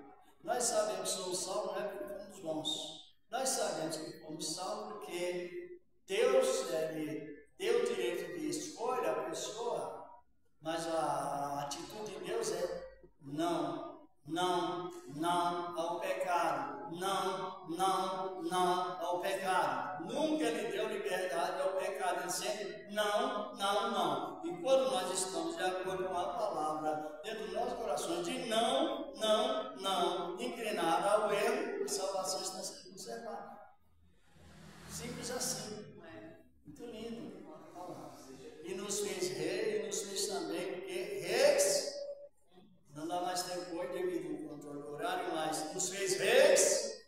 Nós sabemos que somos salvos não é porque fomos bons. Nós sabemos que fomos salvos porque Deus deu o direito de escolha à pessoa, mas a atitude de Deus é não, não, não ao pecado. Não, não, não ao pecado. Nunca ele deu liberdade ao pecado, ele sempre não, não, não. E quando nós estamos de acordo com a palavra dentro dos nossos corações de não, não, não, inclinado ao erro, a salvação está sendo conservada. Simples assim. Muito lindo. E nos fez reis, e nos fez também, porque reis, não dá mais tempo hoje devido ao controle do horário, mas nos fez reis,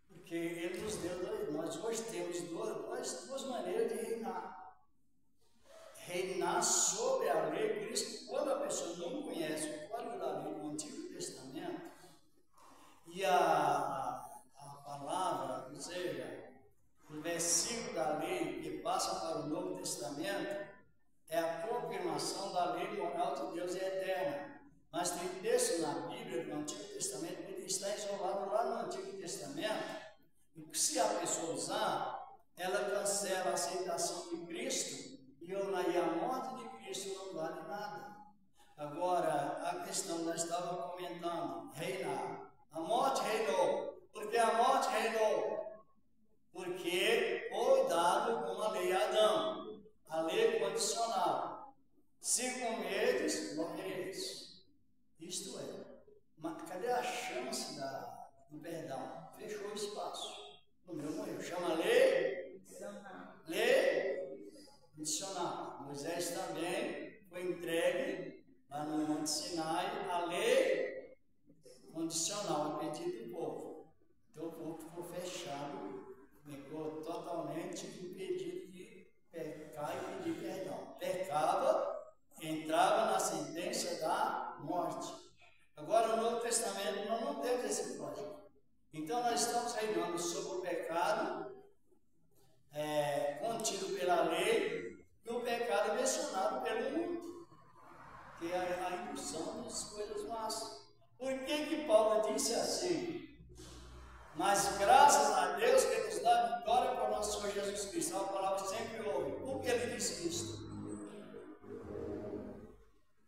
porque ele nos deu nós hoje temos duas maneiras de reinar. Reinar sobre a lei, por isso que quando a pessoa não conhece o código da lei do Antigo Testamento, e a palavra, ou seja, o versículo da lei que passa para o Novo Testamento, é a confirmação da lei moral de Deus é eterna. Mas tem texto na Bíblia, no Antigo Testamento, que está isolado lá no Antigo Testamento, e que se a pessoa usar, ela cancela a aceitação de Cristo, e a morte de Cristo não vale nada. Agora, a questão nós estávamos comentando, reinar. A morte reinou. Por que a morte reinou? Porque foi dado uma lei a Adão, a lei condicional. Se comerdes, morrereis. Isto é, mas cadê a chance do perdão? Fechou o espaço. O meu morreu. Chama lei condicional. Moisés também foi entregue lá no Monte Sinai a lei condicional, a pedido do povo. Então o povo ficou fechado, ficou totalmente impedido de pecar e pedir perdão. Pecava, entrava na sentença da morte. Agora, no Novo Testamento, nós não temos esse código. Então, nós estamos reinando sobre o pecado contido pela lei e o pecado mencionado pelo mundo, que é a indução das coisas más. Por que Paulo disse assim? Mas graças a Deus que nos dá vitória por nosso Senhor Jesus Cristo. É uma palavra que sempre ouve. Por que ele disse isso?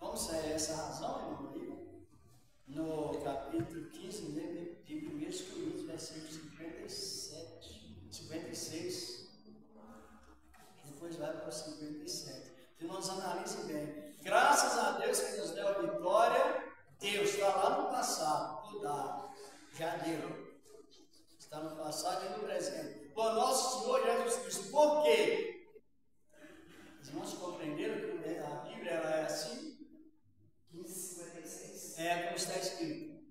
Vamos a essa razão, irmão? No capítulo 15 de 1 Coríntios, versículo 56. Depois vai para o 57. Que nós analisem bem. Graças a Deus que nos deu a vitória. Deus está lá no passado, mudado. Já deu. Está no passado e no presente. Por nosso Senhor Jesus Cristo. Por quê? Os irmãos compreenderam que a Bíblia ela é assim? 15:56. É como está escrito.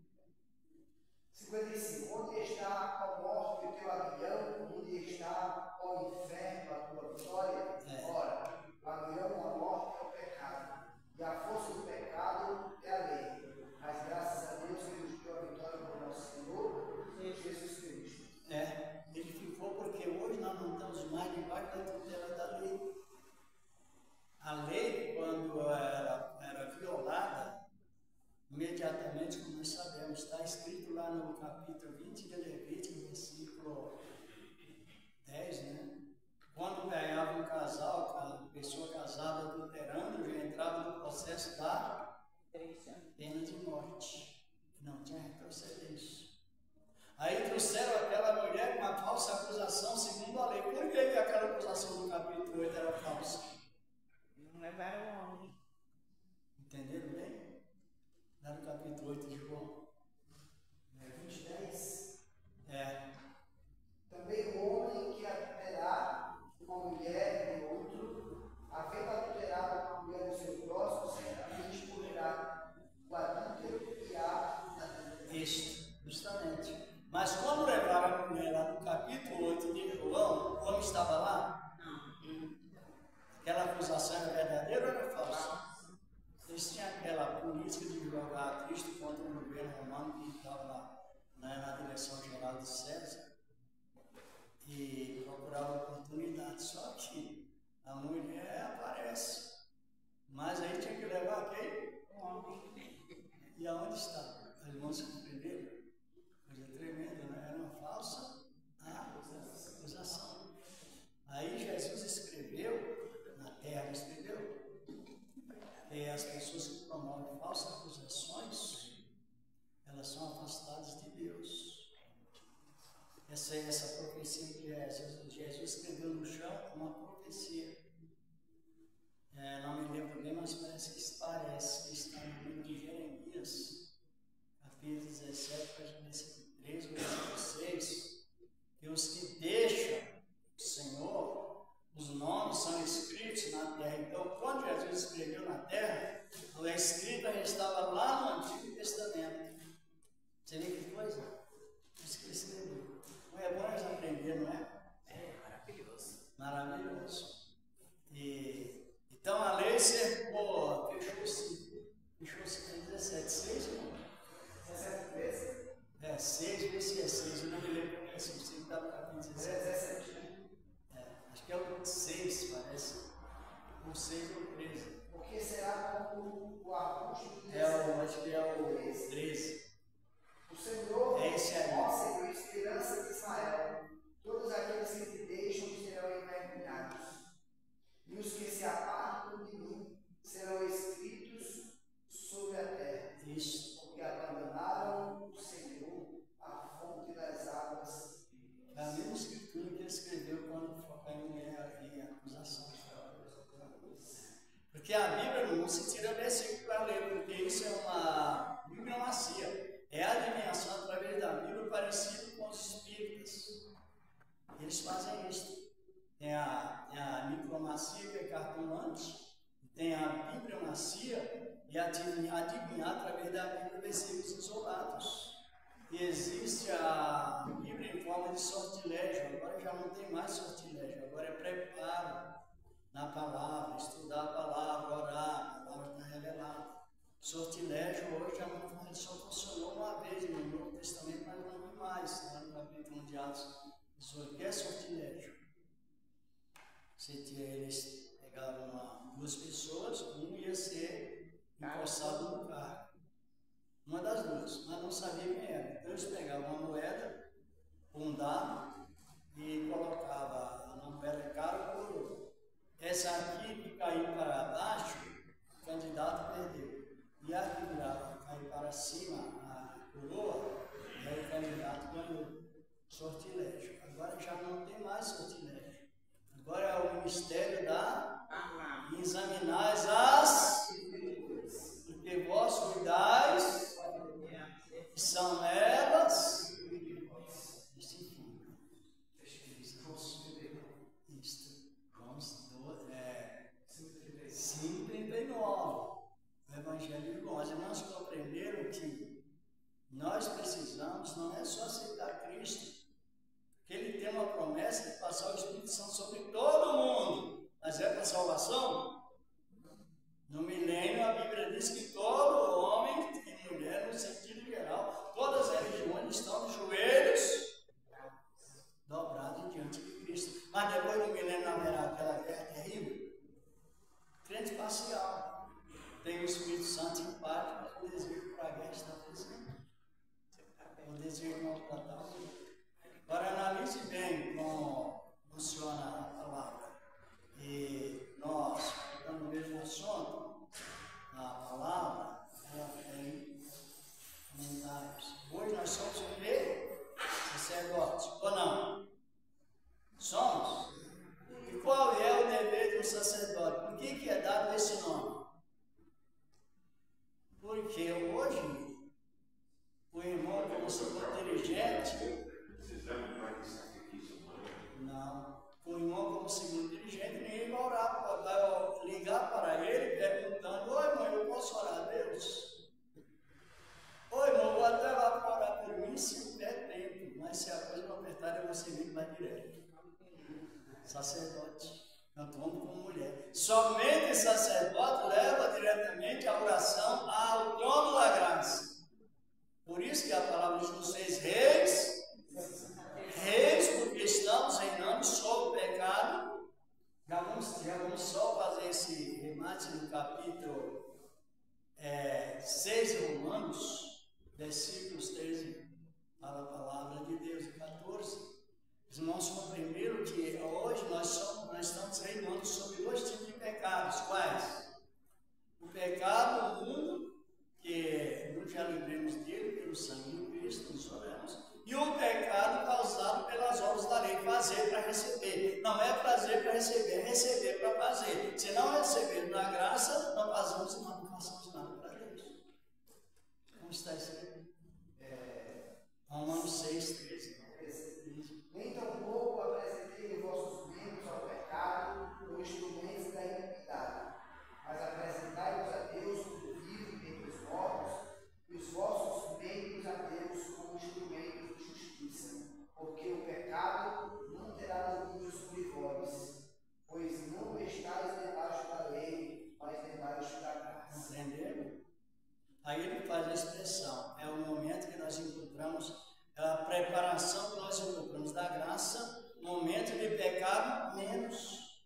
55. Onde está a morte o teu aguilhão? Onde está o inferno a tua vitória? Ora, o aguilhão da morte é o pecado, e a força do pecado é a lei. Mas graças a Deus que nos deu a vitória por nosso Senhor Jesus Cristo. Ele ficou porque hoje nós não estamos mais debaixo da tutela da lei. A lei, quando era violada, imediatamente, como nós sabemos, está escrito lá no capítulo 20 de Levítico, versículo 10, né? Quando ganhava um casal, a pessoa casada adulterando, já entrava no processo da pena de morte. Não tinha retrocedência. Aí trouxeram aquela mulher com uma falsa acusação segundo a lei. Por que aquela acusação do capítulo 8 era falsa? Não levaram o homem. Entenderam bem? Lá no capítulo 8 de João. 20:10. Também o homem que adulterar uma mulher de outro, havendo adulterado uma mulher do seu próximo, certamente morrerá. O adúltero e a Isso, justamente. Mas quando levaram a mulher lá no capítulo 8 de João, o homem estava lá? Aquela acusação era verdadeira ou era falsa? Eles tinham aquela política de jogar Cristo contra o governo romano que estava lá na direção geral de César e procurava oportunidade. Só que a mulher aparece. Mas aí tinha que levar quem? O homem. E aonde está? Os irmãos se compreenderam? Coisa tremenda, não era uma falsa acusação. Aí Jesus escreveu, na terra escreveu, que as pessoas que promovem falsas acusações, elas são afastadas de Deus. Essa profecia que Jesus escreveu no chão, uma profecia. Não me lembro bem, mas parece que está no livro de Jeremias, capítulo 17, versículo 3, versículo 6, que os que deixam o Senhor, os nomes são escritos na terra. Então, quando Jesus escreveu na terra, a escrita estava lá no Antigo Testamento. Você vê que coisa? Isso que ele escreveu. Não é bom eles aprenderem, não é? É maravilhoso. Maravilhoso. Então a lei cercou, fechou-se com 17, 6, irmão? 17 vezes? 6, vê se é 6, eu não me lembro qual é esse, você está no capítulo 17. 17, né? Acho que é o 6, parece. O 6 ou o 13. Porque será como o arbusto do Acho que é o 13. O Senhor, É esse aí. ó Senhor, esperança de Israel, todos aqueles que te deixam serão envergonhados, e os que se apartam de mim serão escritos sobre a terra. Isso. Porque abandonaram o Senhor, a fonte das águas. É a mesma escritura que ele escreveu quando caiu em acusação. Porque a Bíblia não se tira versículo para ler, porque isso é uma bibliomacia. É a adivinhação através da Bíblia parecido com os espíritas. Eles fazem isso. Tem a micromacia, que é cartomante, tem a bibliomacia e adivinhar através da Bíblia versículos isolados. E existe a de sortilégio, agora já não tem mais sortilégio, agora é preparo na palavra, estudar a palavra, orar, a palavra está revelada. Sortilégio hoje já não, só funcionou uma vez no Novo Testamento, mas não vi mais, lá no capítulo 1 de Atos 18. O que é sortilégio? Eles pegavam duas pessoas, um ia ser empossado no carro. Uma das duas, mas não sabia quem era. Então eles pegavam uma moeda, um dado, e colocavam na moeda cara ou coroa. Essa aqui que caiu para baixo, o candidato perdeu. E a que caiu para cima, a coroa, aí o candidato ganhou. Sortilégio. Agora já não tem mais sortilégio. Agora é o ministério da examinais as, porque vós cuidais, que são elas, Sim, 39. O Evangelho de João. Os irmãos compreenderam que nós precisamos, não é só aceitar Cristo, que Ele tem uma promessa de passar o Espírito Santo sobre todo mundo, mas é para salvação? No milênio, a Bíblia diz que todo homem e mulher, no sentido geral, todas as religiões estão de joelhos dobrados diante de Cristo. Mas depois do milênio haverá aquela guerra terrível. Crente parcial. Tem o Espírito Santo em parte, mas o desejo para a guerra está presente. O desejo de maltratar o outro. Agora analise bem como funciona a palavra. E nós, no mesmo assunto, a palavra, ela tem comentários. Hoje nós somos o quê? Sacerdotes, ou não? Somos? E qual é o dever do sacerdote? Por que é dado esse nome? Porque hoje, o irmão, como segundo dirigente, não, o irmão, como segundo dirigente, ninguém vai orar, vai ligar para ele perguntando: oi, irmão, eu posso orar a Deus? Oi, irmão, vou até lá para orar por mim se der tempo, mas se a coisa não apertar, eu vou seguir mais direto. Sacerdote, tanto homem como mulher. Somente sacerdote leva diretamente a oração ao trono da graça. Por isso que a palavra diz: vocês reis, porque estamos reinando sobre o pecado. Já vamos só fazer esse remate no capítulo 6 de Romanos, versículos 13, fala a palavra de Deus, e 14. Os irmãos compreenderam que hoje nós estamos reinando sobre dois tipos de pecados. Quais? O pecado do mundo, que nós já livramos dele pelo sangue de Cristo, nos oramos, e o pecado causado pelas obras da lei, fazer para receber. Não é fazer para receber, é receber para fazer. Se não receber na graça, não façamos nada para Deus. Como está escrito? Romanos 6, 13. Nem tampouco apresentei vossos membros ao pecado como instrumentos da iniquidade, mas apresentai-vos a Deus como vivo entre os mortos, e os vossos membros a Deus como instrumentos de justiça. Porque o pecado não terá domínio sobre vós, pois não estáis debaixo da lei, mas debaixo da graça. Entenderam? Aí ele faz a expressão: é o momento que nós encontramos, a preparação que nós encontramos da graça, momento de pecado menos,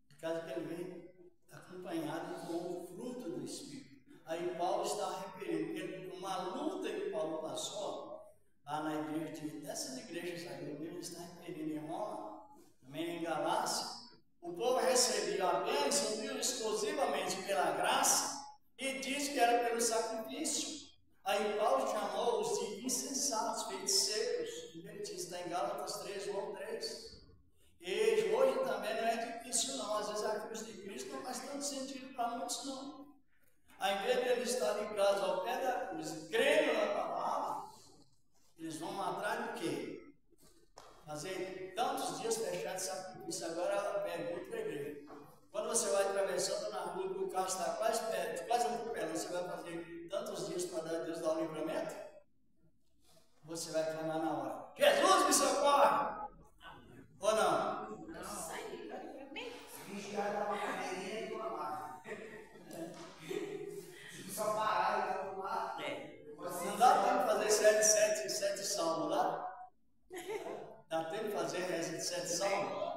por causa que ele vem acompanhado com o fruto do Espírito. Aí Paulo está referindo que uma luta que Paulo passou lá na igreja, dessas igrejas aqui, ele está referindo em Roma, também em Galácia. O povo recebia a bênção exclusivamente pela graça e diz que era pelo sacrifício. Aí Paulo chamou-os de insensatos, feiticeiros. Ele está em Gálatas 3, João 3. E hoje também não é difícil não. Às vezes a cruz de Cristo não faz tanto sentido para muitos não. Ao invés de eles estarem ligados ao pé da cruz, crendo na palavra, eles vão atrás do quê? Fazer tantos dias fechados de sacrifício. Agora ela pergunta para a igreja: quando você vai atravessando na rua e o carro está quase perto, quase atropelando, você vai fazer tantos dias para Deus dar o livramento? Você vai clamar na hora: Jesus, me socorre. Ou não? Isso aí. Vigiar dá uma cadeirinha e uma máquina. Se só parar e dar uma máquina. Não dá tempo de fazer 7 salmos lá? Dá tempo de fazer reza de 7 salmos?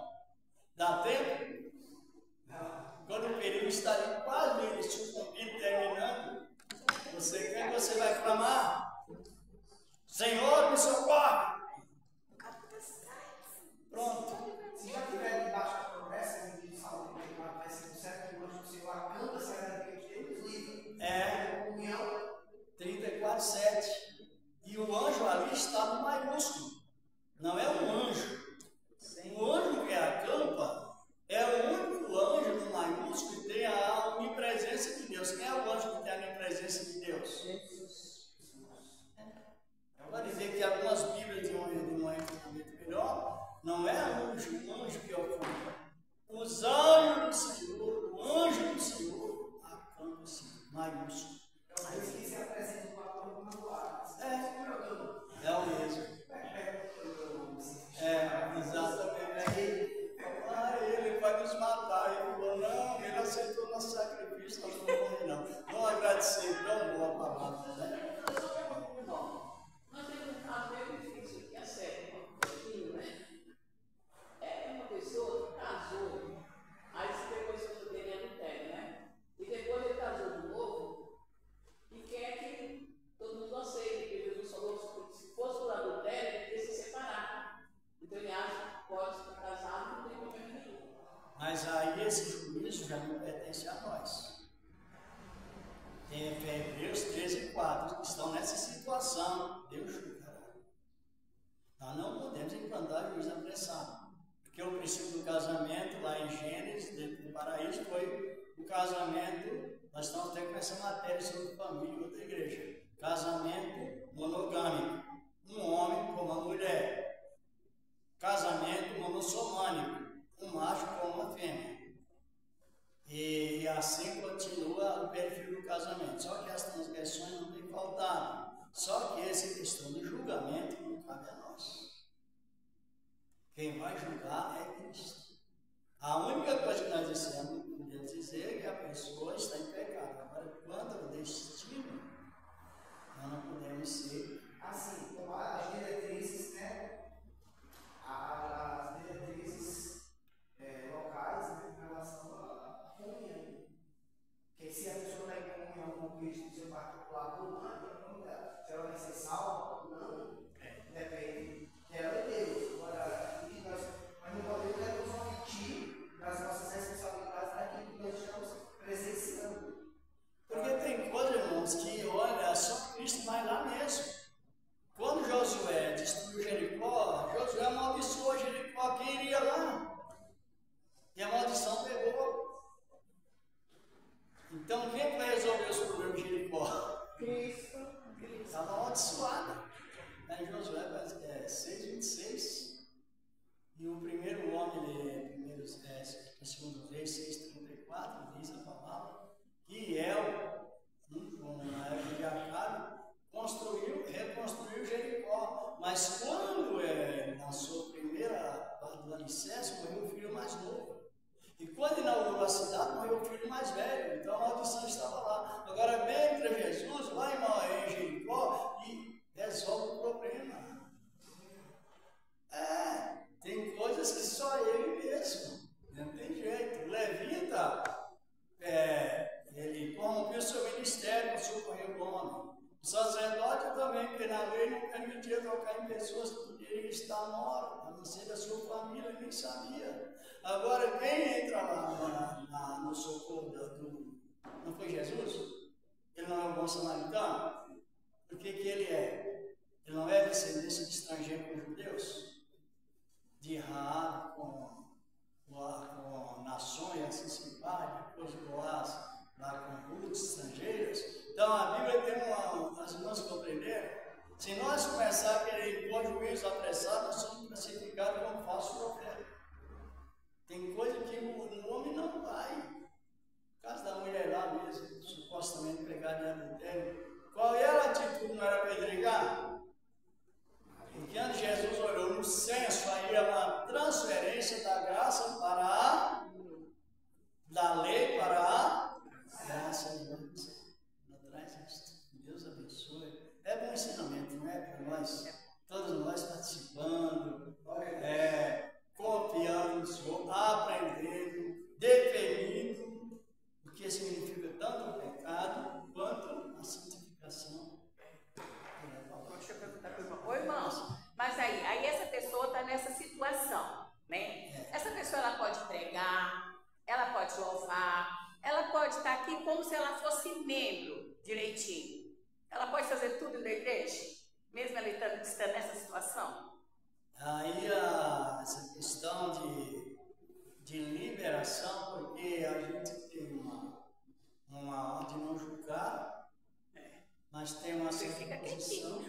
Dá tempo? Não. Quando o período está ali quase sucumbindo, terminando, você vai clamar: Senhor, me socorre! Pronto. Se já tiver debaixo da promessa, no dia de Salmo 34, versículo 7, que o anjo do Senhor acampa severamente Deus livre. Comunhão. 34:7. E o anjo ali está no maiúsculo. Não é um anjo. O anjo que acampa é o único anjo no maiúsculo que tem a onipresença de Deus. Quem é o anjo que tem a onipresença de Deus? Jesus. Eu vou dizer que algumas Bíblias de um entendimento melhor, não é um anjo que ocupa. Os anjos do Senhor, o anjo do Senhor, acampa-se, maiúsculo. É Deus que se apresenta com a porta magoada. É o mesmo. Exatamente. Ele vai nos matar. Ele falou: não, ele aceitou nosso sacrifício, nós não vamos morrer, não. Vamos agradecer, tão boa palavra, né? Nós temos um caso bem difícil aqui, a sério, um pouquinho, né? É uma pessoa que casou, aí se depois se poderia no término, né? E depois ele casou de novo e quer que todo mundo aceite, porque Jesus falou que se fosse por adultério, ele ia se separar. Então ele acha que pode estar casado, não tem problema nenhum. Mas aí esse juízo já não pertence a nós. Tem Hebreus 13:4 que estão nessa situação. Deus julgará. Nós não podemos implantar juízo apressado. Porque o princípio do casamento, lá em Gênesis, dentro do paraíso, foi o casamento. Nós estamos até com essa matéria sobre família em outra igreja. Casamento monogâmico. Um homem com uma mulher. Casamento monossomânico. Um macho com uma fêmea. E assim continua o perfil do casamento. Só que as transgressões não têm faltado. Só que essa questão de julgamento não cabe a nós. Quem vai julgar é Cristo. A única coisa que nós podemos dizer é que a pessoa está em pecado. Agora, quanto ao destino, nós não podemos ser Assim, as diretrizes, né? As diretrizes locais, né, em relação à comunhão. Porque se a pessoa está em comunhão com Cristo, seu particular ou não, se ela vai ser salva ou não, depende dela e Deus. Agora, nós não podemos omitir das nossas responsabilidades daquilo que nós estamos presenciando. Porque tem coisa, irmãos, que olha, só Cristo vai lá mesmo. Quando Josué destruiu Jericó, Josué amaldiçoou Jericó, quem iria lá? E a maldição pegou. Então quem vai resolver os problemas de Jericó? Cristo. Estava amaldiçoada. Em Josué parece que é 6:26. E o primeiro homem, segundo Reis 6:34, diz a palavra, que na época de Acabe, reconstruiu Jericó. Mas quando na sua primeira parte do alicerce, morreu o filho mais novo. E quando inaugurou a cidade, morreu o filho mais velho. Então a maldição estava lá. Agora vem para Jesus, lá em Jericó, e resolve o problema. Tem coisas que só ele mesmo. Não tem jeito. O levita, ele corrompeu seu ministério para socorrer o homem. O sacerdote também, porque na lei não permitia tocar em pessoas que poderiam estar mortas, a não ser da sua família, ele nem sabia. Agora, quem entra lá no socorro não foi Jesus? Ele não é o bom samaritano? O que ele é? Ele não é descendência de estrangeiro com judeus? De Raab com nações, assim se vai, depois de Boaz, lá com rutas estrangeiras. Então a Bíblia tem as irmãs compreenderam. Se nós começarmos a querer impor juízo apressado, nós somos classificados como falso profeta. Tem coisa que o homem não vai. No caso da mulher lá mesmo, supostamente pregada em adultério. Qual era a atitude? Não era apedregar? Porque quando Jesus olhou nos nessa situação, né? Essa pessoa, ela pode pregar, ela pode louvar, ela pode estar aqui como se ela fosse membro direitinho. Ela pode fazer tudo na igreja, mesmo ela estando nessa situação? Aí essa questão de liberação, porque a gente tem uma ordem de não julgar, mas tem uma certa posição,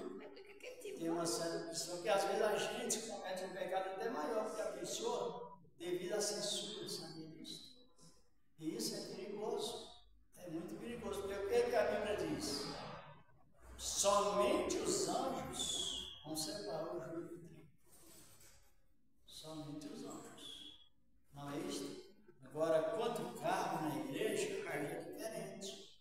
tem uma certa posição que às vezes a gente comete um pecado até maior que a pessoa devido à censura, sabe disso? E isso é perigoso, é muito perigoso, porque o que a Bíblia diz? Somente os anjos vão separar o joio do trigo. Somente os anjos. Não é isso? Agora, quanto cargo na igreja, aí é diferente.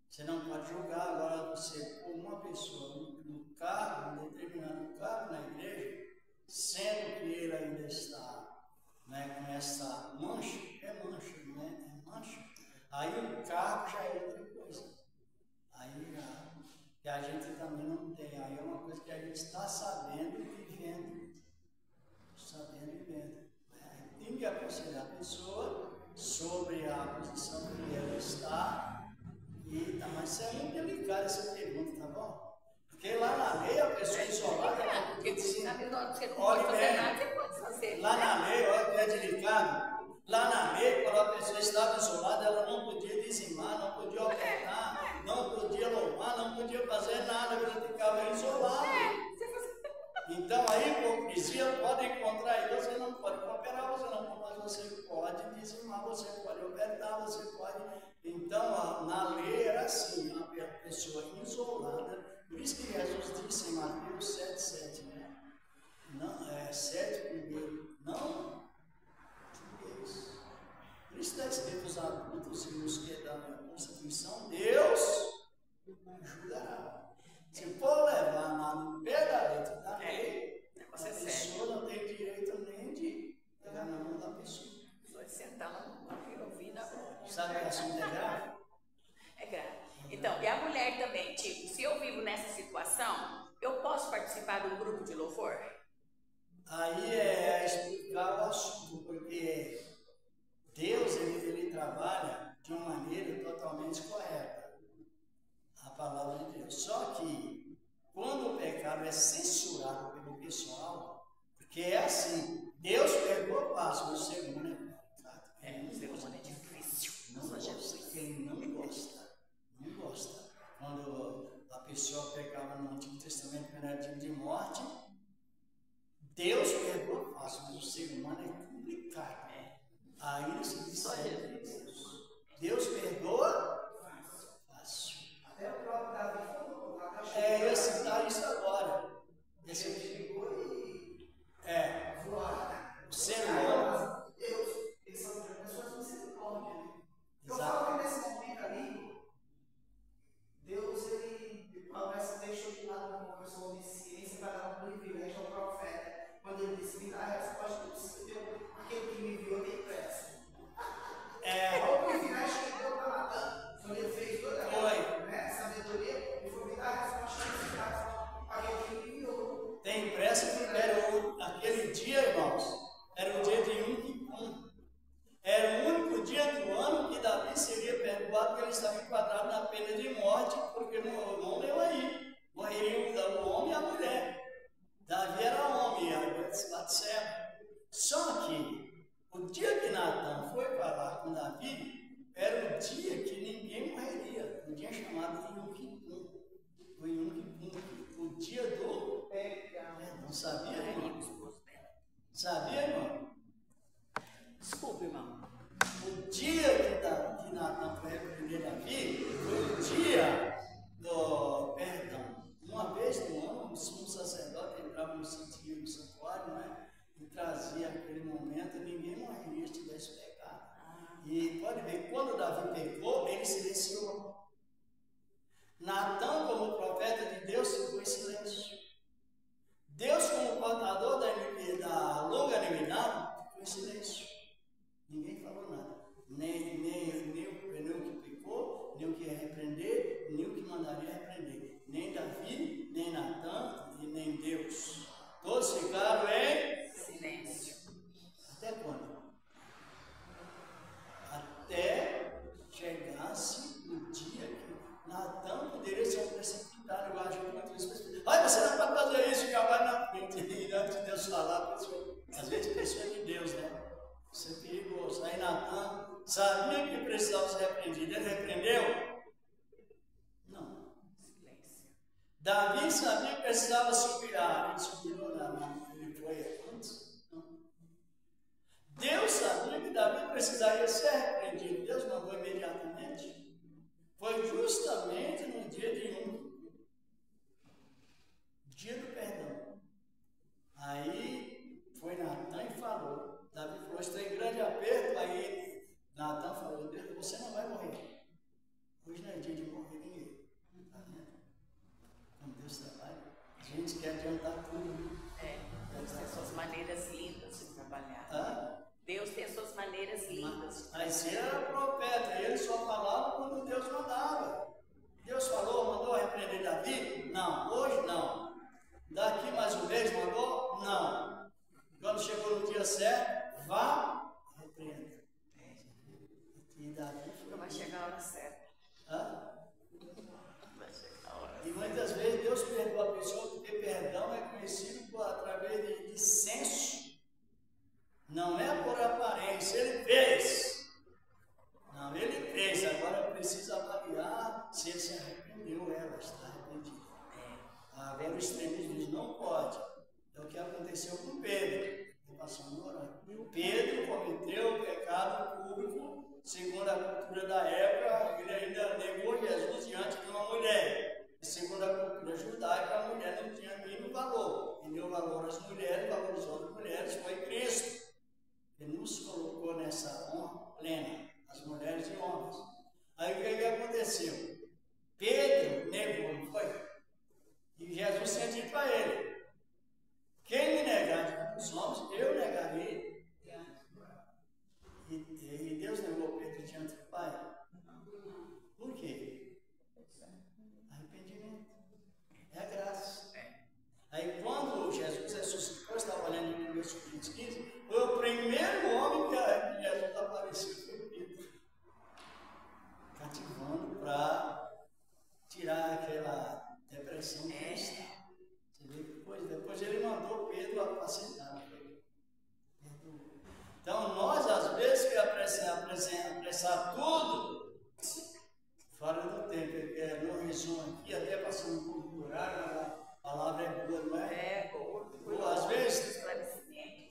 Você não pode julgar agora você por uma pessoa no cargo, um determinado cargo na igreja, sendo que ele ainda está, né, com essa mancha, né? É mancha. Aí o cargo já é outra coisa. Aí já, que a gente também não tem. Aí é uma coisa que a gente está sabendo e vivendo. Sabendo e vendo. Tem que aconselhar a pessoa sobre a posição que ela está. Mas isso é muito delicado essa pergunta, tá bom? Porque lá na lei a pessoa isolada. Lá na lei, olha que é delicado. Lá na lei, quando a pessoa estava isolada, ela não podia dizimar, não podia ofertar, não podia louvar, não podia fazer nada, ela ficava isolada. Então a hipocrisia pode encontrar aí, você não pode cooperar, você não pode, mas você pode dizimar, você pode ofertar, você pode. Então na lei era assim, a pessoa isolada, por isso que Jesus disse em Mateus 7,7, né? Não, 7 primeiro, não julgueis. Por isso está escrito os adultos e os que da Constituição, Deus julgará. Se for levar no pé da letra da lei, a pessoa não tem direito nem de pegar na mão da pessoa. Pode sentar lá no ouvido agora. Sabe que assunto é grave? É grave. Então, e a mulher também, tipo, se eu vivo nessa situação, eu posso participar de um grupo de louvor? Aí é explicar o assunto, porque Deus, ele trabalha de uma maneira totalmente correta. A palavra de Deus. Só que, quando o pecado é censurado pelo pessoal, porque é assim, Deus pegou o passo no ser humano, né? O ser humano é difícil. Não gosta, ele não gosta. Não gosta. Quando a pessoa pecava no Antigo Testamento, que era tipo de morte, Deus pegou o passo, mas o ser humano é complicado. Aí ele se diz Deus. Deus perdoa fácil. Até o próprio Davi falou. Eu ia citar isso agora. Ele chegou e. O ser humano. Deus, eles são pessoas de misericórdia, né? Eu Exato. falo que nesse momento ali, Deus, ele parece deixou de lado uma pessoa onisciência para dar um privilégio ao profeta. Quando ele disse: me dá a resposta, aquele que me enviou tem pressa. Olha o privilégio que deu para Natan. Quando ele fez toda a sabedoria, ele foi me dar a resposta desse caso. Aquele que me enviou. Tem pressa que era aquele dia, irmãos, era o dia de Yom Kippur. Era o único dia do ano que Davi seria perdoado porque ele estava enquadrado na pena de morte, porque não leu aí. Morreriam o homem e a mulher. Davi era homem, a Batseba. Só que o dia que Natan foi falar com Davi era o dia que ninguém morreria. Um dia chamado de Yom Kippur. O Yom Kippur, o dia do perdão. Não sabia, irmão? Sabia, irmão? Desculpa, irmão. O dia que Natan foi repreender Davi foi o dia do perdão. Uma vez no ano, o sumo sacerdote entrava no santuário, né? E trazia aquele momento, ninguém morreria se tivesse pecado. E pode ver, quando Davi pecou, ele silenciou. Natan, como profeta de Deus, ficou em silêncio. Deus, como portador da longanimidade, ficou em silêncio. Ninguém falou nada. Nem o que pecou, nem o que ia repreender, nem o que mandaria repreender. Nem Davi, nem Natan e nem Deus. Todos ficaram em Jesus falar, às vezes pessoa de Deus, né? Isso é perigoso. Aí Natan sabia que precisava ser repreendido. Ele repreendeu? Não. Davi sabia que precisava suspirar. Ele suspirou, não. Ele foi antes? Não. Deus sabia que Davi precisaria ser repreendido. Deus mandou imediatamente. Foi justamente no dia dia do perdão. Aí foi Natan e falou. Davi falou, estou em grande aperto. Aí Natan falou, Deus, você não vai morrer. Hoje não é dia de morrer ninguém. Está vendo? Como Deus trabalha. A gente quer adiantar tudo. Deus tem suas maneiras lindas de trabalhar. Deus tem suas maneiras lindas. Mas ele era profeta, ele só falava quando Deus mandava. Deus falou, mandou repreender Davi? Não, hoje não. Daqui mais um mês mandou? Não. Quando chegou no dia certo, vá, repreenda. E Davi foi. Vai chegar a hora certa. Vai chegar a hora certa. E muitas vezes Deus perdoa a pessoa porque perdão é conhecido através de senso. Não é por aparência, ele fez. Não, ele fez. Agora precisa avaliar se ele se arrependeu ou ela está arrependida. Agora o extremismo diz, não pode. É o que aconteceu com Pedro. Pedro cometeu o pecado público, segundo a cultura da época, ele ainda negou Jesus diante de uma mulher. E segundo a cultura judaica, a mulher não tinha mínimo valor. Ele deu valor às mulheres, valorizou as mulheres, foi Cristo. Ele nos colocou nessa honra plena, as mulheres e homens. Aí o que aconteceu? Pedro negou, não foi? E Jesus tinha dito para ele, quem me negar diante dos homens, eu negarei. E Deus negou Pedro diante do Pai. Por quê? Arrependimento. É a graça. Aí quando Jesus ressuscitou, estava olhando em 1 Coríntios 15, foi o primeiro homem que Jesus apareceu, foi Pedro. Cativando para tirar aquela depressão que ele está. Você vê que depois ele mandou Pedro apacentar. Então nós às vezes queremos apressar tudo fora do tempo. No resumo aqui, até passando um pouco do horário, mas a palavra é boa, não é? Boa. Às vezes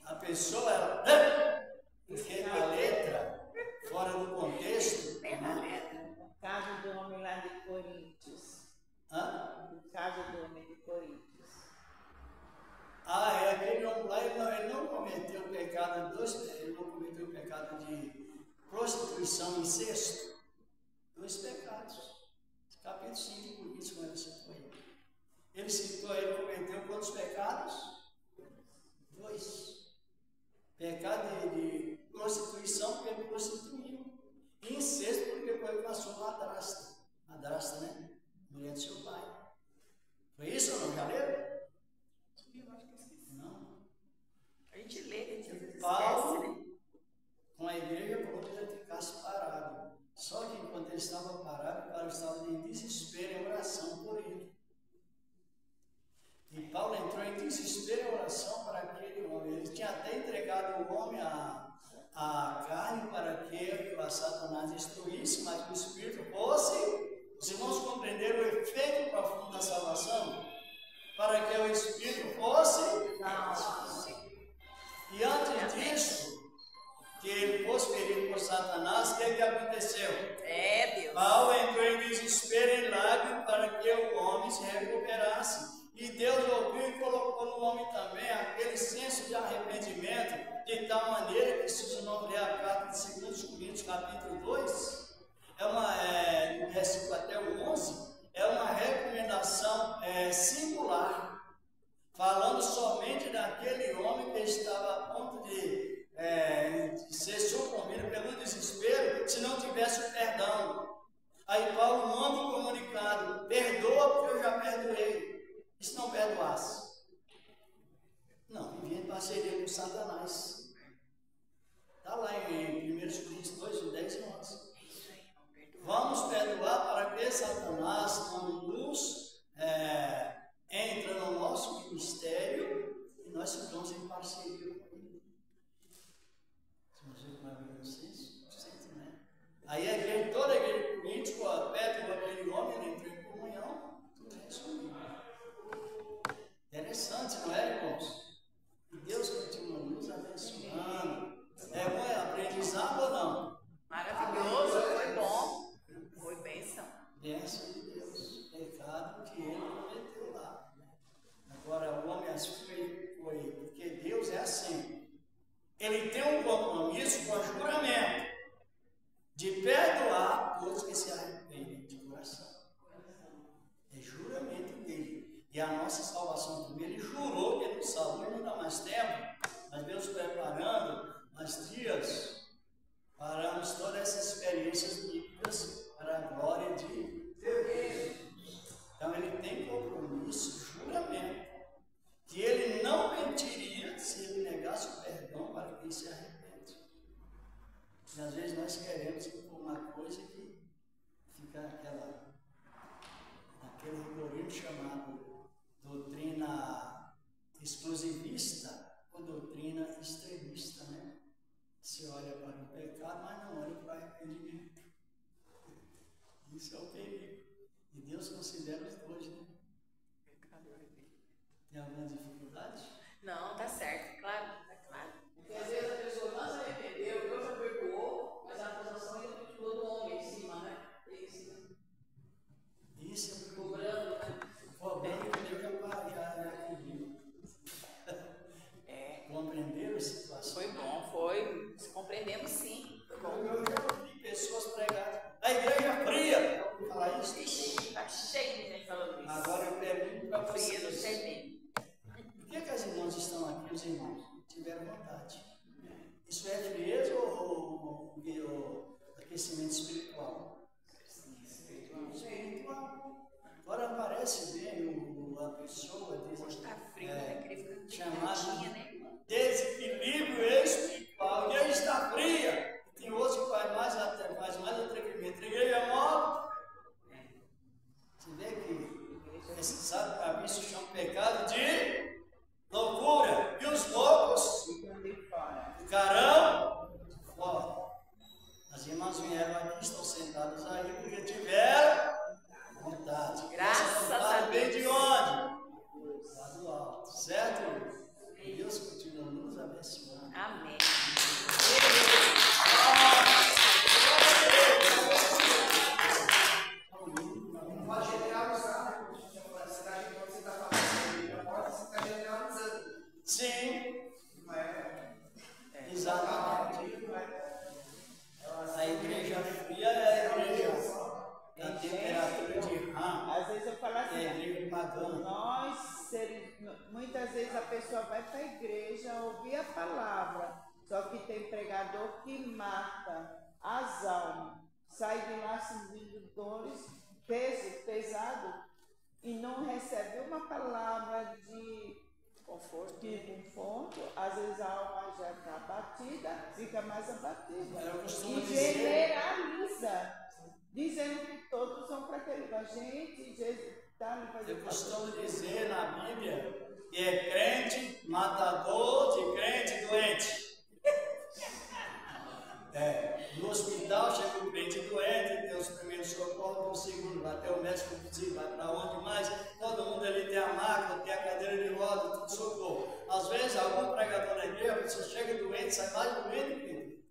a pessoa porque a letra fora do contexto. O caso do homem lá de Coríntios. O caso do homem de Coríntios. Aquele homem lá, ele não cometeu o pecado de prostituição e incesto. 2 pecados. Capítulo 5 de Coríntios, quando ele citou ele. Ele cometeu quantos pecados? 2. Pecado de prostituição, porque ele prostituiu. E incesto, porque foi com a sua madrasta. Madrasta, né? Mulher do seu pai. Foi isso ou não? Já leram? Não. A gente lê, a gente às vezes Paulo, esquece, né? com a igreja, falou que ele ficasse parado. Só que enquanto ele estava parado, Paulo estava em desespero em oração por ele. E Paulo entrou em desespero em oração para aquele homem. Ele tinha até entregado o homem a carne para que o Satanás destruísse, mas o Espírito fosse. Os irmãos compreenderam o efeito profundo da salvação? Para que o Espírito fosse. E antes disso, que ele fosse ferido por Satanás, o que aconteceu? Deus. Paulo entrou em desespero e lágrimas para que o homem se recuperasse. E Deus ouviu e colocou no homem também aquele senso de arrependimento, de tal maneira que, se os irmãos lerem a carta de 2 Coríntios, capítulo 2, no versículo até o 11, é uma recomendação singular, falando somente daquele homem que estava a ponto de ser sucumbido pelo desespero, se não tivesse o perdão. Aí Paulo manda um comunicado: perdoa porque eu já perdoei. E se não perdoasse? Não, vivia em parceria com Satanás. Está lá em 1 Coríntios 2, 10 e 11. Vamos perdoar para que Satanás não nos entra no nosso ministério e nós ficamos em é assim. Ele tem um compromisso com o juramento de perdoar todos que se arrependem de coração. É juramento dele. E a nossa salvação também, ele jurou que ele nos salvou, e não dá mais tempo. Mas Deus preparando as dias, paramos todas essas experiências bíblicas para a glória de Deus. Então ele tem compromisso, juramento, que ele não mentiria se ele negasse o perdão para quem se arrepende. E às vezes nós queremos uma coisa que fica aquele rigorismo chamado doutrina exclusivista ou doutrina extremista, né? Se olha para o pecado, mas não olha para o arrependimento. Isso é o perigo. E Deus considera os dois, né? Tem alguma dificuldade? Não, tá certo, claro, tá claro. Porque às vezes a pessoa não se arrependeu, Deus já perdoou, mas a acusação ainda continuou do homem em cima, né? Isso é cobrando, né? Cobrando que Deus já cumpriu. Compreenderam a situação? Foi bom, foi. Compreendemos sim. Foi bom. Eu já ouvi pessoas pregarem. A igreja é fria. Já ouviu falar isso? Ixi, tá cheio de gente falando isso. Agora eu pergunto para Fria, não vocês. sei bem. Por que as irmãs estão aqui, os irmãos? Tiveram vontade. Isso é frieza ou aquecimento espiritual? Espiritual. Agora parece bem a pessoa Hoje tá frio, né? Queria ficar chamado né? desequilíbrio espiritual. A igreja está fria. Tem outros que faz mais atrevimento. A igreja é morta. Você vê que esse sabe para mim se chama pecado de loucura. E os loucos ficarão fora. As irmãs vieram aqui, estão sentadas aí, porque tiveram vontade. Graças a Deus. Vem de onde? Lá do alto, certo? Que Deus continua nos abençoando. Amém. Não pode generalizar, né? Quando você está falando, não pode você está generalizando. Sim, Não é? exatamente. A igreja fria é a igreja da temperatura de rã. Às vezes eu falo assim, É a igreja pagã. nós, muitas vezes a pessoa vai para a igreja ouvir a palavra, só que tem pregador que mata as almas, sai de lá sentindo dores, peso pesado, e não recebe uma palavra de conforto, às vezes a alma já está abatida, fica mais abatida. Eu costumo E dizer, generaliza, dizendo que todos são para aquele. A gente, Jesus está me fazendo. eu costumo dizer na Bíblia que é crente matador de crente doente. No hospital chega o crente doente, tem os primeiros socorros, tem o segundo, vai até o médico visita, vai para onde mais, todo mundo ali tem a máquina, tem a cadeira de roda, tudo socorro. Às vezes, algum pregador na igreja, a pessoa chega doente, sai mais doente que ele.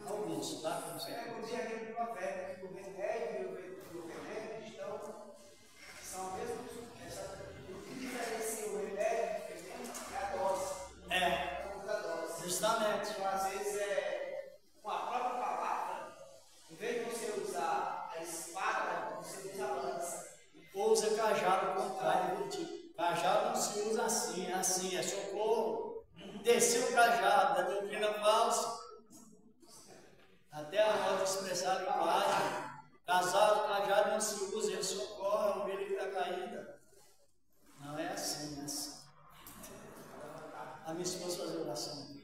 Alguns, tá? Não sei. É o dia aquele provérbio que o remédio e o remédio são a mesma coisa. O que diferencia o remédio é a dose. É, A dose. justamente. Então, às vezes, com a própria palavra, em vez de você usar a espada, você usa a lança. Usa cajado ao contrário, tipo, cajado não se usa assim, é socorro. Desceu o cajado, da doutrina falsa. Até a moda expressar linguagem. Casado, cajado não se usa, ele socorre a ovelha que está caída. Não é assim, é assim. A minha esposa faz oração.